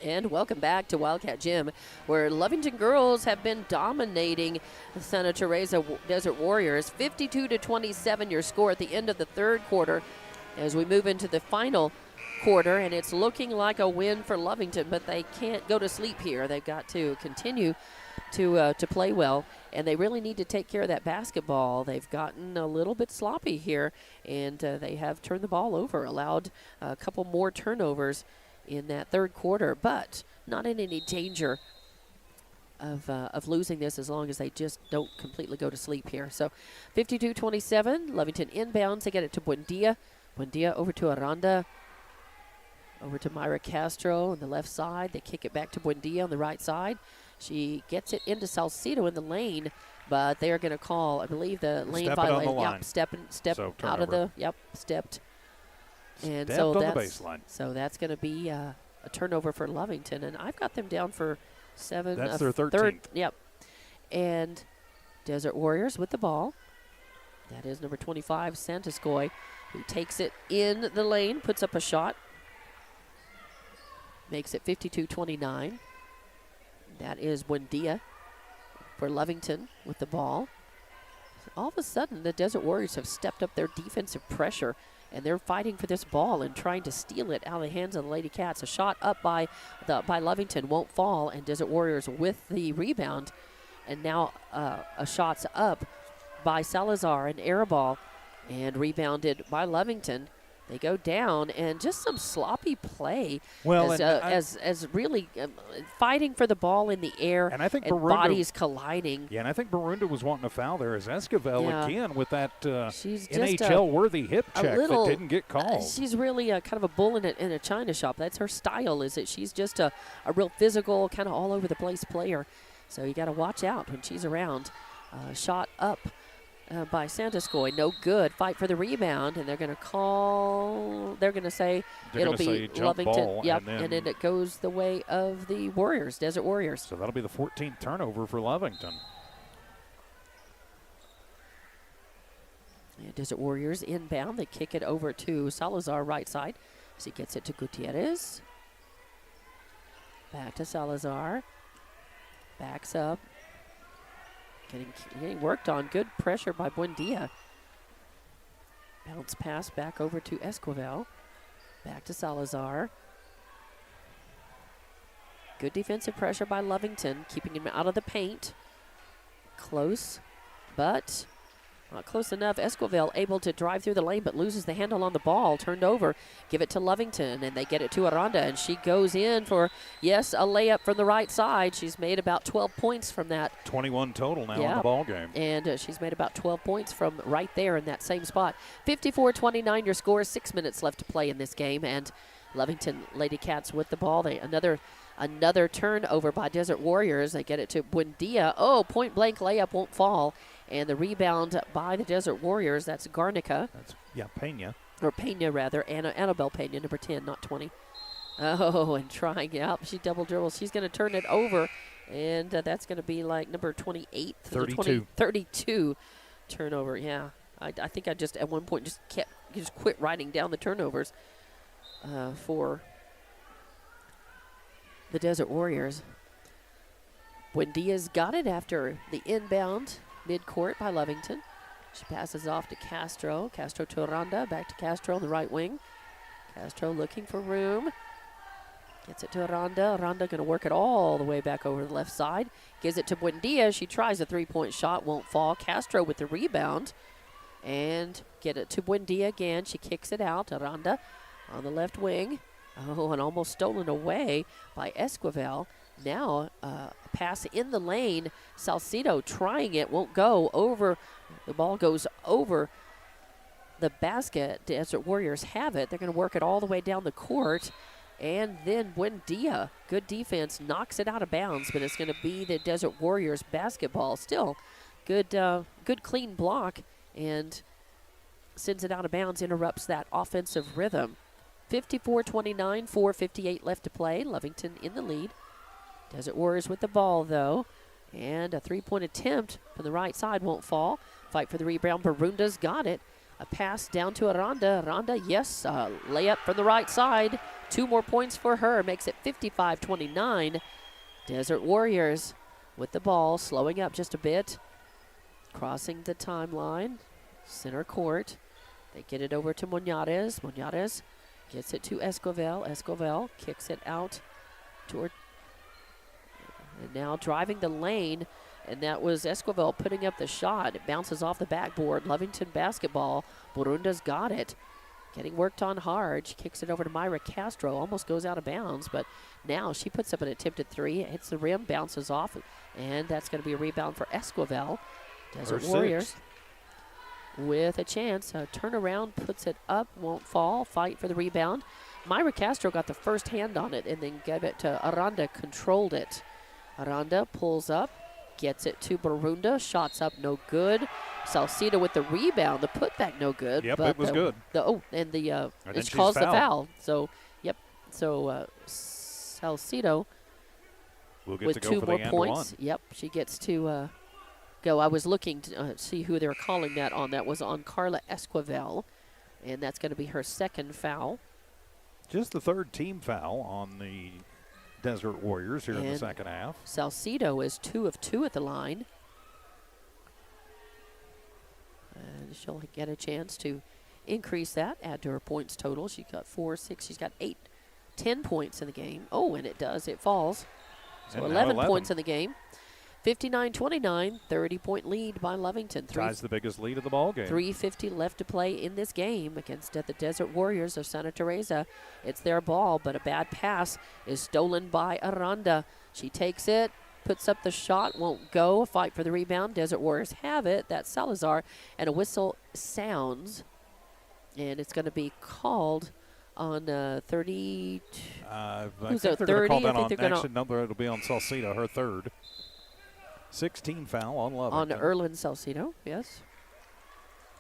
And welcome back to Wildcat Gym, where Lovington girls have been dominating Santa Teresa Desert Warriors. 52-27 your score at the end of the third quarter as we move into the final quarter, and it's looking like a win for Lovington, but they can't go to sleep here. They've got to continue to play well, and they really need to take care of that basketball. They've gotten a little bit sloppy here, and they have turned the ball over, allowed a couple more turnovers in that third quarter, but not in any danger of losing this as long as they just don't completely go to sleep here. So 52-27, Lovington inbounds. They get it to Buendia. Buendia over to Aranda. Over to Myra Castro on the left side. They kick it back to Buendia on the right side. She gets it into Salcido in the lane, but they are going to call, I believe, the lane violation. Yep, step so out of the, stepped. And stepped so on that's, the baseline. So that's going to be a turnover for Lovington, and I've got them down for 7. That's their 13th. Yep. And Desert Warriors with the ball. That is number 25, Santascoy, who takes it in the lane, puts up a shot. Makes it 52-29. That is Buendia for Lovington with the ball. All of a sudden, the Desert Warriors have stepped up their defensive pressure, and they're fighting for this ball and trying to steal it out of the hands of the Lady Cats. A shot up by Lovington won't fall, and Desert Warriors with the rebound. And now a shot's up by Salazar, an air ball, and rebounded by Lovington. They go down, and just some sloppy play as really fighting for the ball in the air, and I think bodies colliding. Yeah, and I think Barunda was wanting to foul there as Esquivel again with that NHL-worthy hip check that didn't get called. She's really kind of a bull in a china shop. That's her style, is it? She's just a real physical, kind of all-over-the-place player. So you got to watch out when she's around. Shot up by Santascoy, no good. Fight for the rebound, and they're going to say it'll be Lovington. Yep, and then it goes the way of the Warriors, Desert Warriors. So that'll be the 14th turnover for Lovington. And Desert Warriors inbound. They kick it over to Salazar, right side. So he gets it to Gutierrez. Back to Salazar. Backs up. Getting worked on. Good pressure by Buendia. Bounce pass back over to Esquivel. Back to Salazar. Good defensive pressure by Lovington, keeping him out of the paint. Close, but Close enough. Esquivel able to drive through the lane, but loses the handle on the ball. Turned over. Give it to Lovington, and they get it to Aranda, and she goes in for, yes, a layup from the right side. She's made about 12 points from that. 21 total now in the ball game. And she's made about 12 points from right there in that same spot. 54-29 your score. 6 minutes left to play in this game, and Lovington Lady Cats with the ball. Another turnover by Desert Warriors. They get it to Buendia. Oh, point-blank layup won't fall. And the rebound by the Desert Warriors, that's Garnica. Pena. Or Pena, rather. Annabelle Pena, number 10, not 20. Oh, and trying out. She double dribbles. She's going to turn it over. And that's going to be like number 28. 32 turnover, yeah. I think I just, at one point, just quit writing down the turnovers for the Desert Warriors. Buendia's got it after the inbound mid-court by Lovington. She passes off to Castro. Castro to Aranda. Back to Castro on the right wing. Castro looking for room. Gets it to Aranda. Aranda going to work it all the way back over the left side. Gives it to Buendia. She tries a three-point shot. Won't fall. Castro with the rebound. And get it to Buendia again. She kicks it out. Aranda on the left wing. Oh, and almost stolen away by Esquivel. Now a pass in the lane. Salcido trying it. Won't go. Over. The ball goes over the basket. Desert Warriors have it. They're going to work it all the way down the court. And then Buendia, good defense, knocks it out of bounds. But it's going to be the Desert Warriors basketball. Still good clean block. And sends it out of bounds. Interrupts that offensive rhythm. 54-29, 4:58 left to play. Lovington in the lead. Desert Warriors with the ball, though. And a three-point attempt from the right side won't fall. Fight for the rebound. Barunda's got it. A pass down to Aranda. Aranda, yes, layup from the right side. 2 more points for her. Makes it 55-29. Desert Warriors with the ball. Slowing up just a bit. Crossing the timeline. Center court. They get it over to Muñarez. Muñarez gets it to Esquivel. Esquivel kicks it out toward. And now driving the lane. And that was Esquivel putting up the shot. It bounces off the backboard. Lovington basketball. Burunda's got it. Getting worked on hard. She kicks it over to Myra Castro. Almost goes out of bounds. But now she puts up an attempted three. It hits the rim. Bounces off. And that's going to be a rebound for Esquivel. Desert Warriors with a chance. A turnaround, puts it up, won't fall. Fight for the rebound. Myra Castro got the first hand on it and then gave it to Aranda, controlled it. Aranda pulls up, gets it to Barunda. Shots up, no good. Salcido with the rebound. The putback, no good. Yep, it was good. It calls the foul. So, yep. So, Salcido with 2 more points. Yep, she gets to go. I was looking to see who they were calling that on. That was on Carla Esquivel, and that's going to be her second foul. Just the third team foul on the Desert Warriors here in the second half. Salcido is 2 of 2 at the line. And she'll get a chance to increase that, add to her points total. She got 4, 6. She's got 10 points in the game. Oh, and it does. It falls. So 11 points in the game. 59-29, 30-point lead by Lovington. Ties the biggest lead of the ball game. 3:50 left to play in this game against the Desert Warriors of Santa Teresa. It's their ball, but a bad pass is stolen by Aranda. She takes it, puts up the shot, won't go. A fight for the rebound. Desert Warriors have it. That's Salazar, and a whistle sounds, and it's going to be called on 30. Who's they're 30? Call that it'll be on Salcido, her third. 16 foul on Lovington. On Erlin Salcido, yes.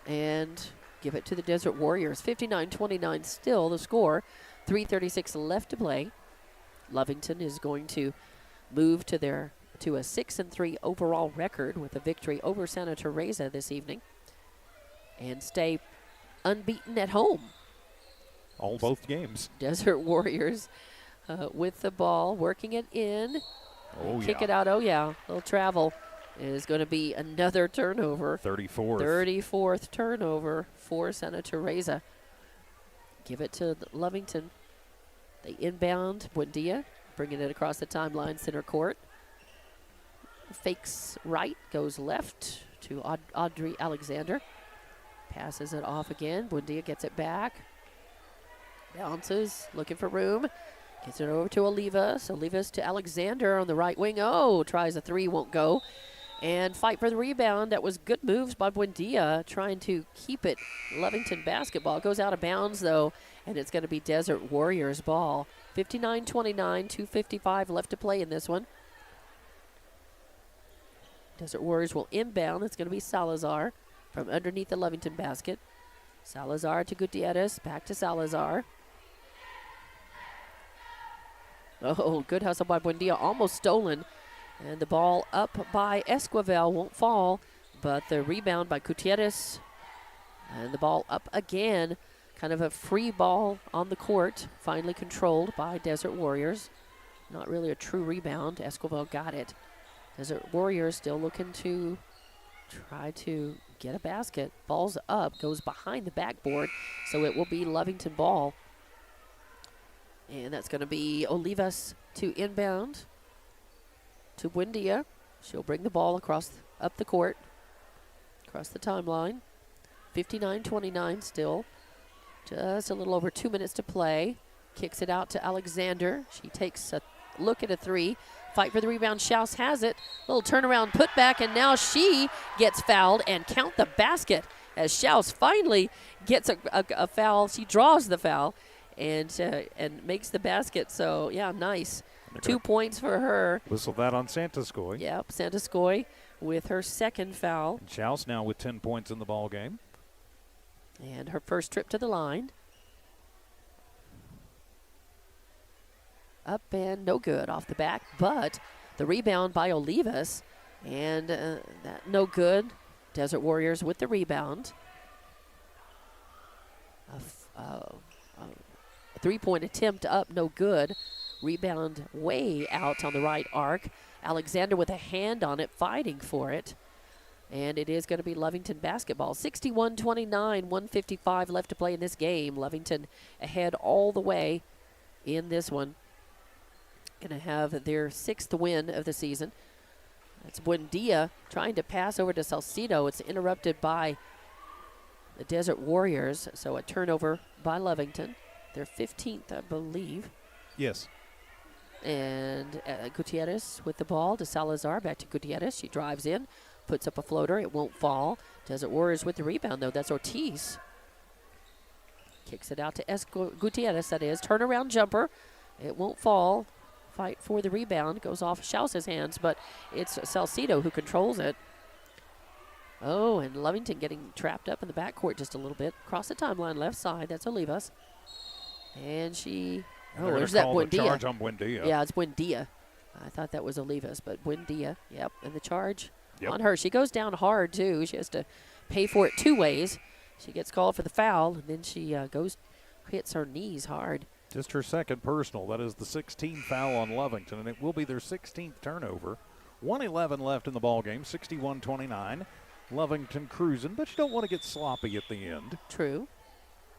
And give it to the Desert Warriors. 59-29 still the score. 3:36 left to play. Lovington is going to move to a 6-3 overall record with a victory over Santa Teresa this evening and stay unbeaten at home. Both games. Desert Warriors with the ball, working it in. Kick it out. Oh, yeah. Little travel is going to be another turnover. 34th turnover for Santa Teresa. Give it to Lovington. They inbound. Buendia bringing it across the timeline, center court. Fakes right, goes left to to Audrey Alexander. Passes it off again. Buendia gets it back. Bounces, looking for room. Gets it over to Olivas. Olivas to Alexander on the right wing. Oh, tries a three, won't go. And fight for the rebound. That was good moves by Buendia, trying to keep it Lovington basketball. Goes out of bounds, though, and it's going to be Desert Warriors ball. 59-29, 2:55 left to play in this one. Desert Warriors will inbound. It's going to be Salazar from underneath the Lovington basket. Salazar to Gutierrez, back to Salazar. Oh, good hustle by Buendia, almost stolen. And the ball up by Esquivel, won't fall, but the rebound by Gutierrez. And the ball up again, kind of a free ball on the court, finally controlled by Desert Warriors. Not really a true rebound. Esquivel got it. Desert Warriors still looking to try to get a basket. Ball's up, goes behind the backboard, so it will be Lovington ball. And that's going to be Olivas to inbound to Buendia. She'll bring the ball up the court, across the timeline. 59-29 still. Just a little over 2 minutes to play. Kicks it out to Alexander. She takes a look at a three. Fight for the rebound. Schaus has it. Little turnaround putback, and now she gets fouled, and count the basket as Schaus finally gets a foul. She draws the foul and makes the basket. So, yeah, nice. 2 points for her. Whistle that on Santaskoy. Yep, Santaskoy with her second foul. And Schaus now with 10 points in the ball game. And her first trip to the line. Up and no good off the back, but the rebound by Olivas, and that no good. Desert Warriors with the rebound. A three-point attempt up, no good. Rebound way out on the right arc. Alexander with a hand on it, fighting for it. And it is going to be Lovington basketball. 61-29, 1:55 left to play in this game. Lovington ahead all the way in this one. Going to have their sixth win of the season. That's Buendia trying to pass over to Salcido. It's interrupted by the Desert Warriors. So a turnover by Lovington. Their 15th, I believe. Yes. And Gutierrez with the ball to Salazar. Back to Gutierrez. She drives in, puts up a floater. It won't fall. Desert Warriors with the rebound, though. That's Ortiz. Kicks it out to Gutierrez, that is. Turnaround jumper. It won't fall. Fight for the rebound. Goes off Schaus's hands, but it's Salcido who controls it. Oh, and Lovington getting trapped up in the backcourt just a little bit. Across the timeline, left side. That's Olivas. And she... And oh, there's that Buendia. Charge on Buendia. Yeah, it's Buendia. I thought that was Olivas, but Buendia. Yep, and the charge on her. She goes down hard, too. She has to pay for it two ways. She gets called for the foul, and then she hits her knees hard. Just her second personal. That is the 16th foul on Lovington, and it will be their 16th turnover. 1:11 left in the ball game, 61-29. Lovington cruising, but you don't want to get sloppy at the end. True.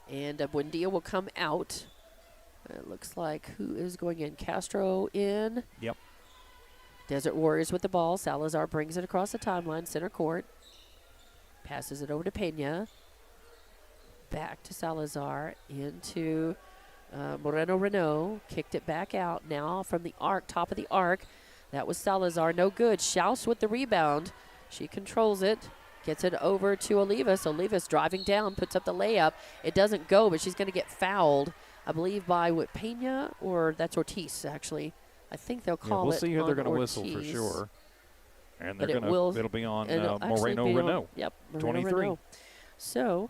And Buendia will come out. It looks like who is going in? Castro in. Yep. Desert Warriors with the ball. Salazar brings it across the timeline, center court. Passes it over to Pena. Back to Salazar into Moreno Renault. Kicked it back out now from the arc, top of the arc. That was Salazar. No good. Schaus with the rebound. She controls it. Gets it over to Olivas. Olivas driving down, puts up the layup. It doesn't go, but she's going to get fouled, I believe, by Pena, or that's Ortiz, actually. I think they'll call it. We'll see who they're going to whistle for sure. And they're it'll be on Moreno Renault. Yep, 23. Renault. So,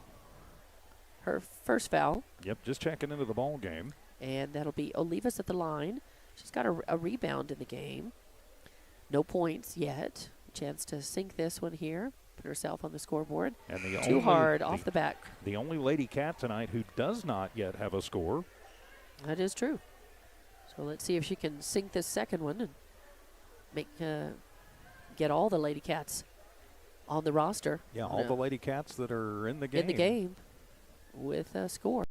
her first foul. Yep, just checking into the ball game. And that'll be Olivas at the line. She's got a rebound in the game. No points yet. Chance to sink this one here. Put herself on the scoreboard. And Too hard off the back. The only Lady Cat tonight who does not yet have a score. That is true. So let's see if she can sink this second one and make get all the Lady Cats on the roster. Yeah, all the Lady Cats that are in the game. In the game with a score.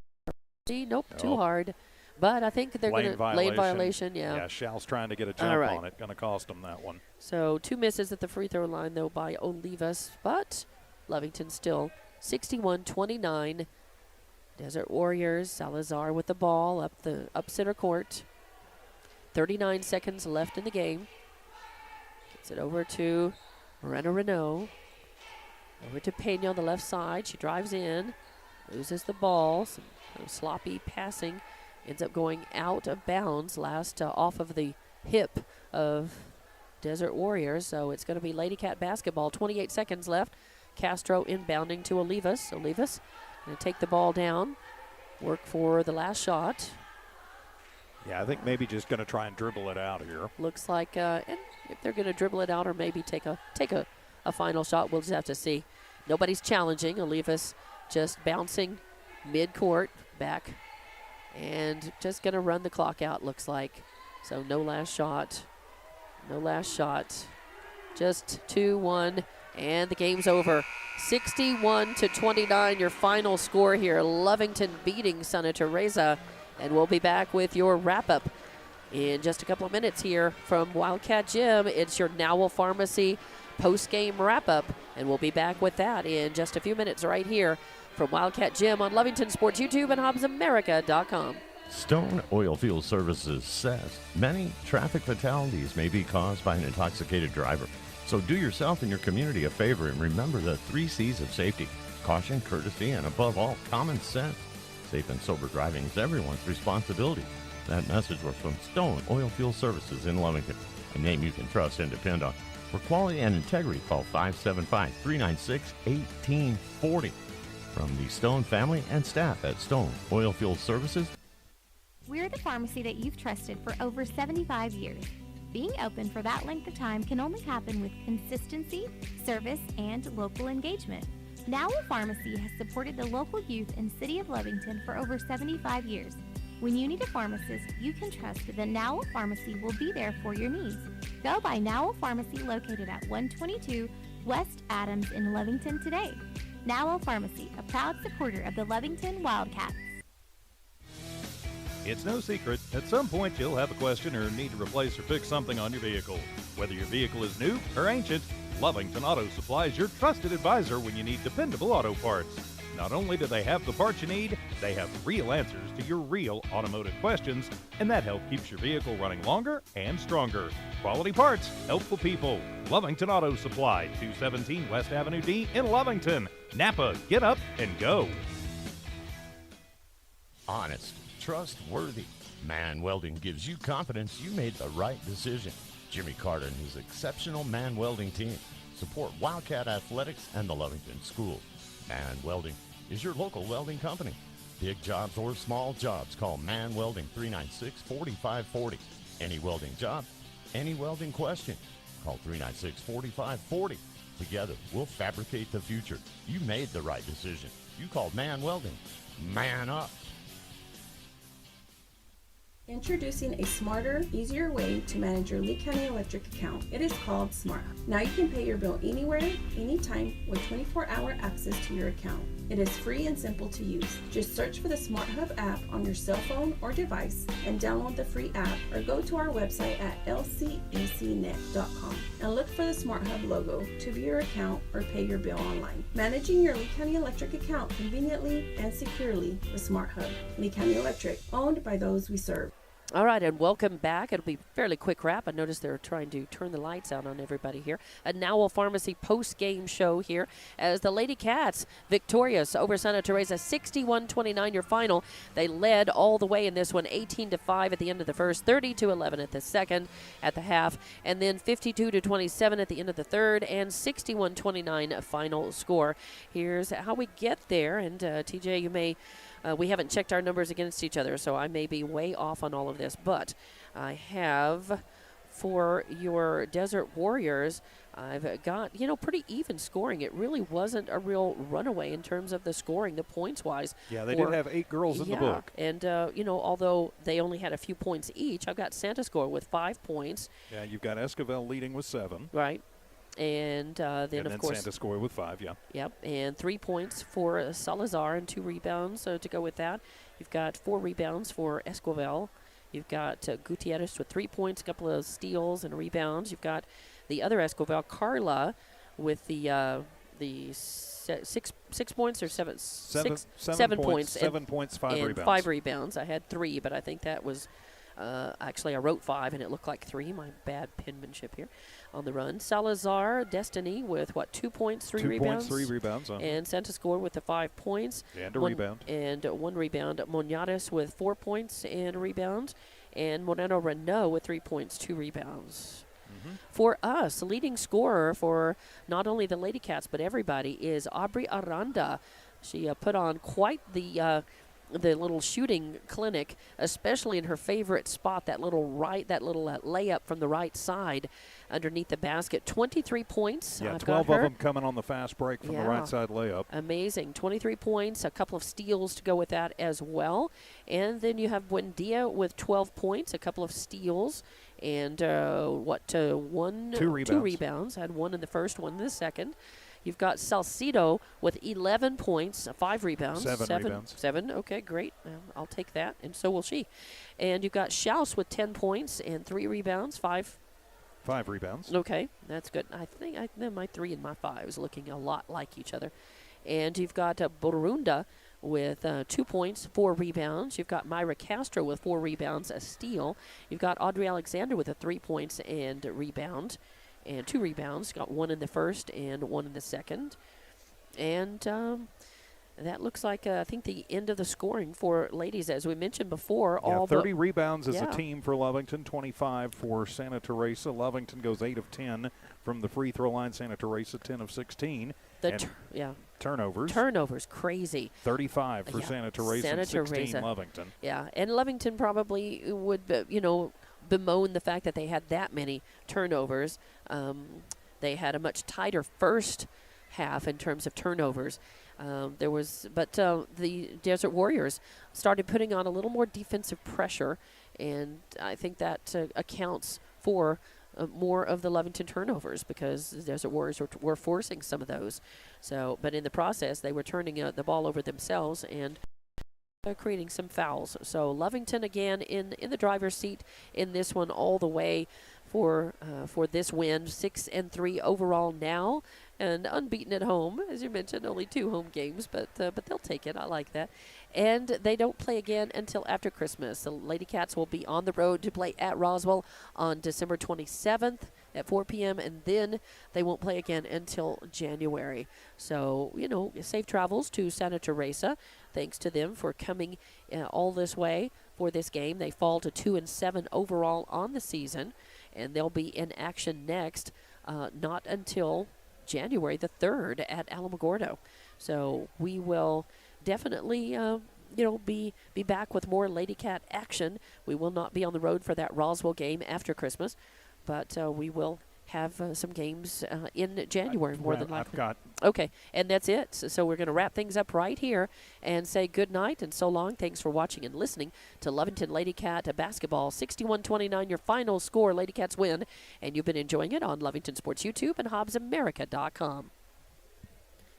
See, nope, too hard But I think they're going to lane violation. Yeah, Shal's trying to get a jump on it. Going to cost them that one. So 2 misses at the free throw line, though, by Olivas. But Lovington still 61-29. Desert Warriors, Salazar with the ball up center court. 39 seconds left in the game. Gets it over to Morena Renault. Over to Pena on the left side. She drives in, loses the ball. Some sloppy passing. Ends up going out of bounds off of the hip of Desert Warriors. So it's going to be Lady Cat basketball. 28 seconds left. Castro inbounding to Olivas. Olivas going to take the ball down, work for the last shot. Yeah, I think maybe just going to try and dribble it out here. Looks like, and if they're going to dribble it out or maybe take a final shot, we'll just have to see. Nobody's challenging. Olivas just bouncing mid-court back and just going to run the clock out, looks like. So no last shot. No last shot. Just 2-1, and the game's over. 61-29, your final score here. Lovington beating Santa Teresa. And we'll be back with your wrap-up in just a couple of minutes here from Wildcat Gym. It's your Nowell Pharmacy post-game wrap-up. And we'll be back with that in just a few minutes right here from Wildcat Gym on Lovington Sports YouTube and HobbsAmerica.com. Stone Oilfield Services says many traffic fatalities may be caused by an intoxicated driver. So do yourself and your community a favor and remember the 3 C's of safety: caution, courtesy, and above all, common sense. Safe and sober driving is everyone's responsibility. That message was from Stone Oilfield Services in Lovington, a name you can trust and depend on. For quality and integrity, call 575-396-1840. From the Stone family and staff at Stone Oilfield Services. We're the pharmacy that you've trusted for over 75 years. Being open for that length of time can only happen with consistency, service, and local engagement. Nowell Pharmacy has supported the local youth in City of Lovington for over 75 years. When you need a pharmacist, you can trust that Nowell Pharmacy will be there for your needs. Go by Nowell Pharmacy located at 122 West Adams in Lovington today. Nowell Pharmacy, a proud supporter of the Lovington Wildcats. It's no secret, at some point you'll have a question or need to replace or fix something on your vehicle. Whether your vehicle is new or ancient, Lovington Auto Supply is your trusted advisor when you need dependable auto parts. Not only do they have the parts you need, they have real answers to your real automotive questions, and that help keeps your vehicle running longer and stronger. Quality parts, helpful people. Lovington Auto Supply, 217 West Avenue D in Lovington. Napa, get up and go. Honest, trustworthy. Man Welding gives you confidence you made the right decision. Jimmy Carter and his exceptional Man Welding team support Wildcat Athletics and the Lovington School. Man Welding is your local welding company. Big jobs or small jobs, call Man Welding 396-4540. Any welding job, any welding question, call 396-4540. Together, we'll fabricate the future. You made the right decision. You called Man Welding. Man up. Introducing a smarter, easier way to manage your Lee County Electric account. It is called SmartHub. Now you can pay your bill anywhere, anytime, with 24-hour access to your account. It is free and simple to use. Just search for the SmartHub app on your cell phone or device and download the free app, or go to our website at lcecnet.com and look for the SmartHub logo to view your account or pay your bill online. Managing your Lee County Electric account conveniently and securely with SmartHub. Lee County Electric, owned by those we serve. All right, and welcome back. It'll be a fairly quick wrap. I noticed they're trying to turn the lights out on everybody here. A Nowell Pharmacy post-game show here as the Lady Cats victorious over Santa Teresa, 61-29 your final. They led all the way in this one, 18-5 at the end of the first, 30-11 at the second at the half, and then 52-27 at the end of the third, and 61-29 final score. Here's how we get there, and TJ, you may... we haven't checked our numbers against each other, so I may be way off on all of this. But I have, for your Desert Warriors, I've got, pretty even scoring. It really wasn't a real runaway in terms of the scoring, the points-wise. Yeah, they did have 8 girls in the book. And, although they only had a few points each, I've got Santa score with 5 points. Yeah, you've got Esquivel leading with 7. Right. And then, of course, Santa score with 5, yeah. Yep, and 3 points for Salazar and 2 rebounds to go with that. You've got 4 rebounds for Esquivel. You've got Gutierrez with 3 points, a couple of steals and rebounds. You've got the other Esquivel, Carla, with the 6 points or 7 points. 7 points, 5 and rebounds. 5 rebounds. I had 3, but I think that was actually I wrote 5 and it looked like 3. My bad penmanship here on the run. Salazar, Destiny with 2 points, 3 rebounds. 2 points, 3 rebounds. And Santa scored with the 5 points. And a rebound. And 1 rebound. Monyares with 4 points and a rebound. And Moreno Renault with 3 points, 2 rebounds. For us, leading scorer for not only the Lady Cats but everybody is Aubrey Aranda. She put on quite the little shooting clinic, especially in her favorite spot, that little layup from the right side underneath the basket. 23 points. Yeah, I've 12 got of her. them coming on the fast break from the right side layup. Amazing. 23 points, a couple of steals to go with that as well. And then you have Buendia with 12 points, a couple of steals, and 2 rebounds. Had 1 in the first, 1 in the second. You've got Salcido with 11 points, 5 rebounds. 7 rebounds. 7, okay, great. I'll take that, and so will she. And you've got Schaus with 10 points and 3 rebounds, 5 rebounds. Okay, that's good. I think my 3 and my 5 looking a lot like each other. And you've got Borunda with 2 points, 4 rebounds. You've got Myra Castro with 4 rebounds, a steal. You've got Audrey Alexander with 3 points and a rebound. And 2 rebounds. Got 1 in the first and 1 in the second. And that looks like, I think, the end of the scoring for ladies. As we mentioned before, Yeah, all 30 rebounds as yeah. a team for Lovington, 25 for Santa Teresa. Lovington goes 8 of 10 from the free throw line. Santa Teresa 10 of 16. Turnovers. Turnovers, crazy. 35 for Santa Teresa and 16 Lovington. Yeah, and Lovington probably would, bemoan the fact that they had that many turnovers. They had a much tighter first half in terms of turnovers. The Desert Warriors started putting on a little more defensive pressure, and I think that accounts for more of the Lovington turnovers because the Desert Warriors were forcing some of those. But in the process, they were turning the ball over themselves and creating some fouls. So Lovington again in the driver's seat in this one all the way for this win. 6-3 overall now, and unbeaten at home, as you mentioned. Only 2 home games, but they'll take it. I like that. And they don't play again until after Christmas. The Lady Cats will be on the road to play at Roswell on December 27th at 4 p.m., and then they won't play again until January. So, safe travels to Santa Teresa. Thanks to them for coming all this way for this game. They fall to 2-7 overall on the season, and they'll be in action next, not until January the 3rd at Alamogordo. So we will definitely, be back with more Lady Cat action. We will not be on the road for that Roswell game after Christmas, but we will have some games in January more than likely. Okay, and that's it. So we're going to wrap things up right here and say good night and so long. Thanks for watching and listening to Lovington Lady Cat basketball. 61-29, your final score. Lady Cats win, and you've been enjoying it on Lovington Sports YouTube and HobbsAmerica.com.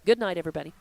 Good night, everybody.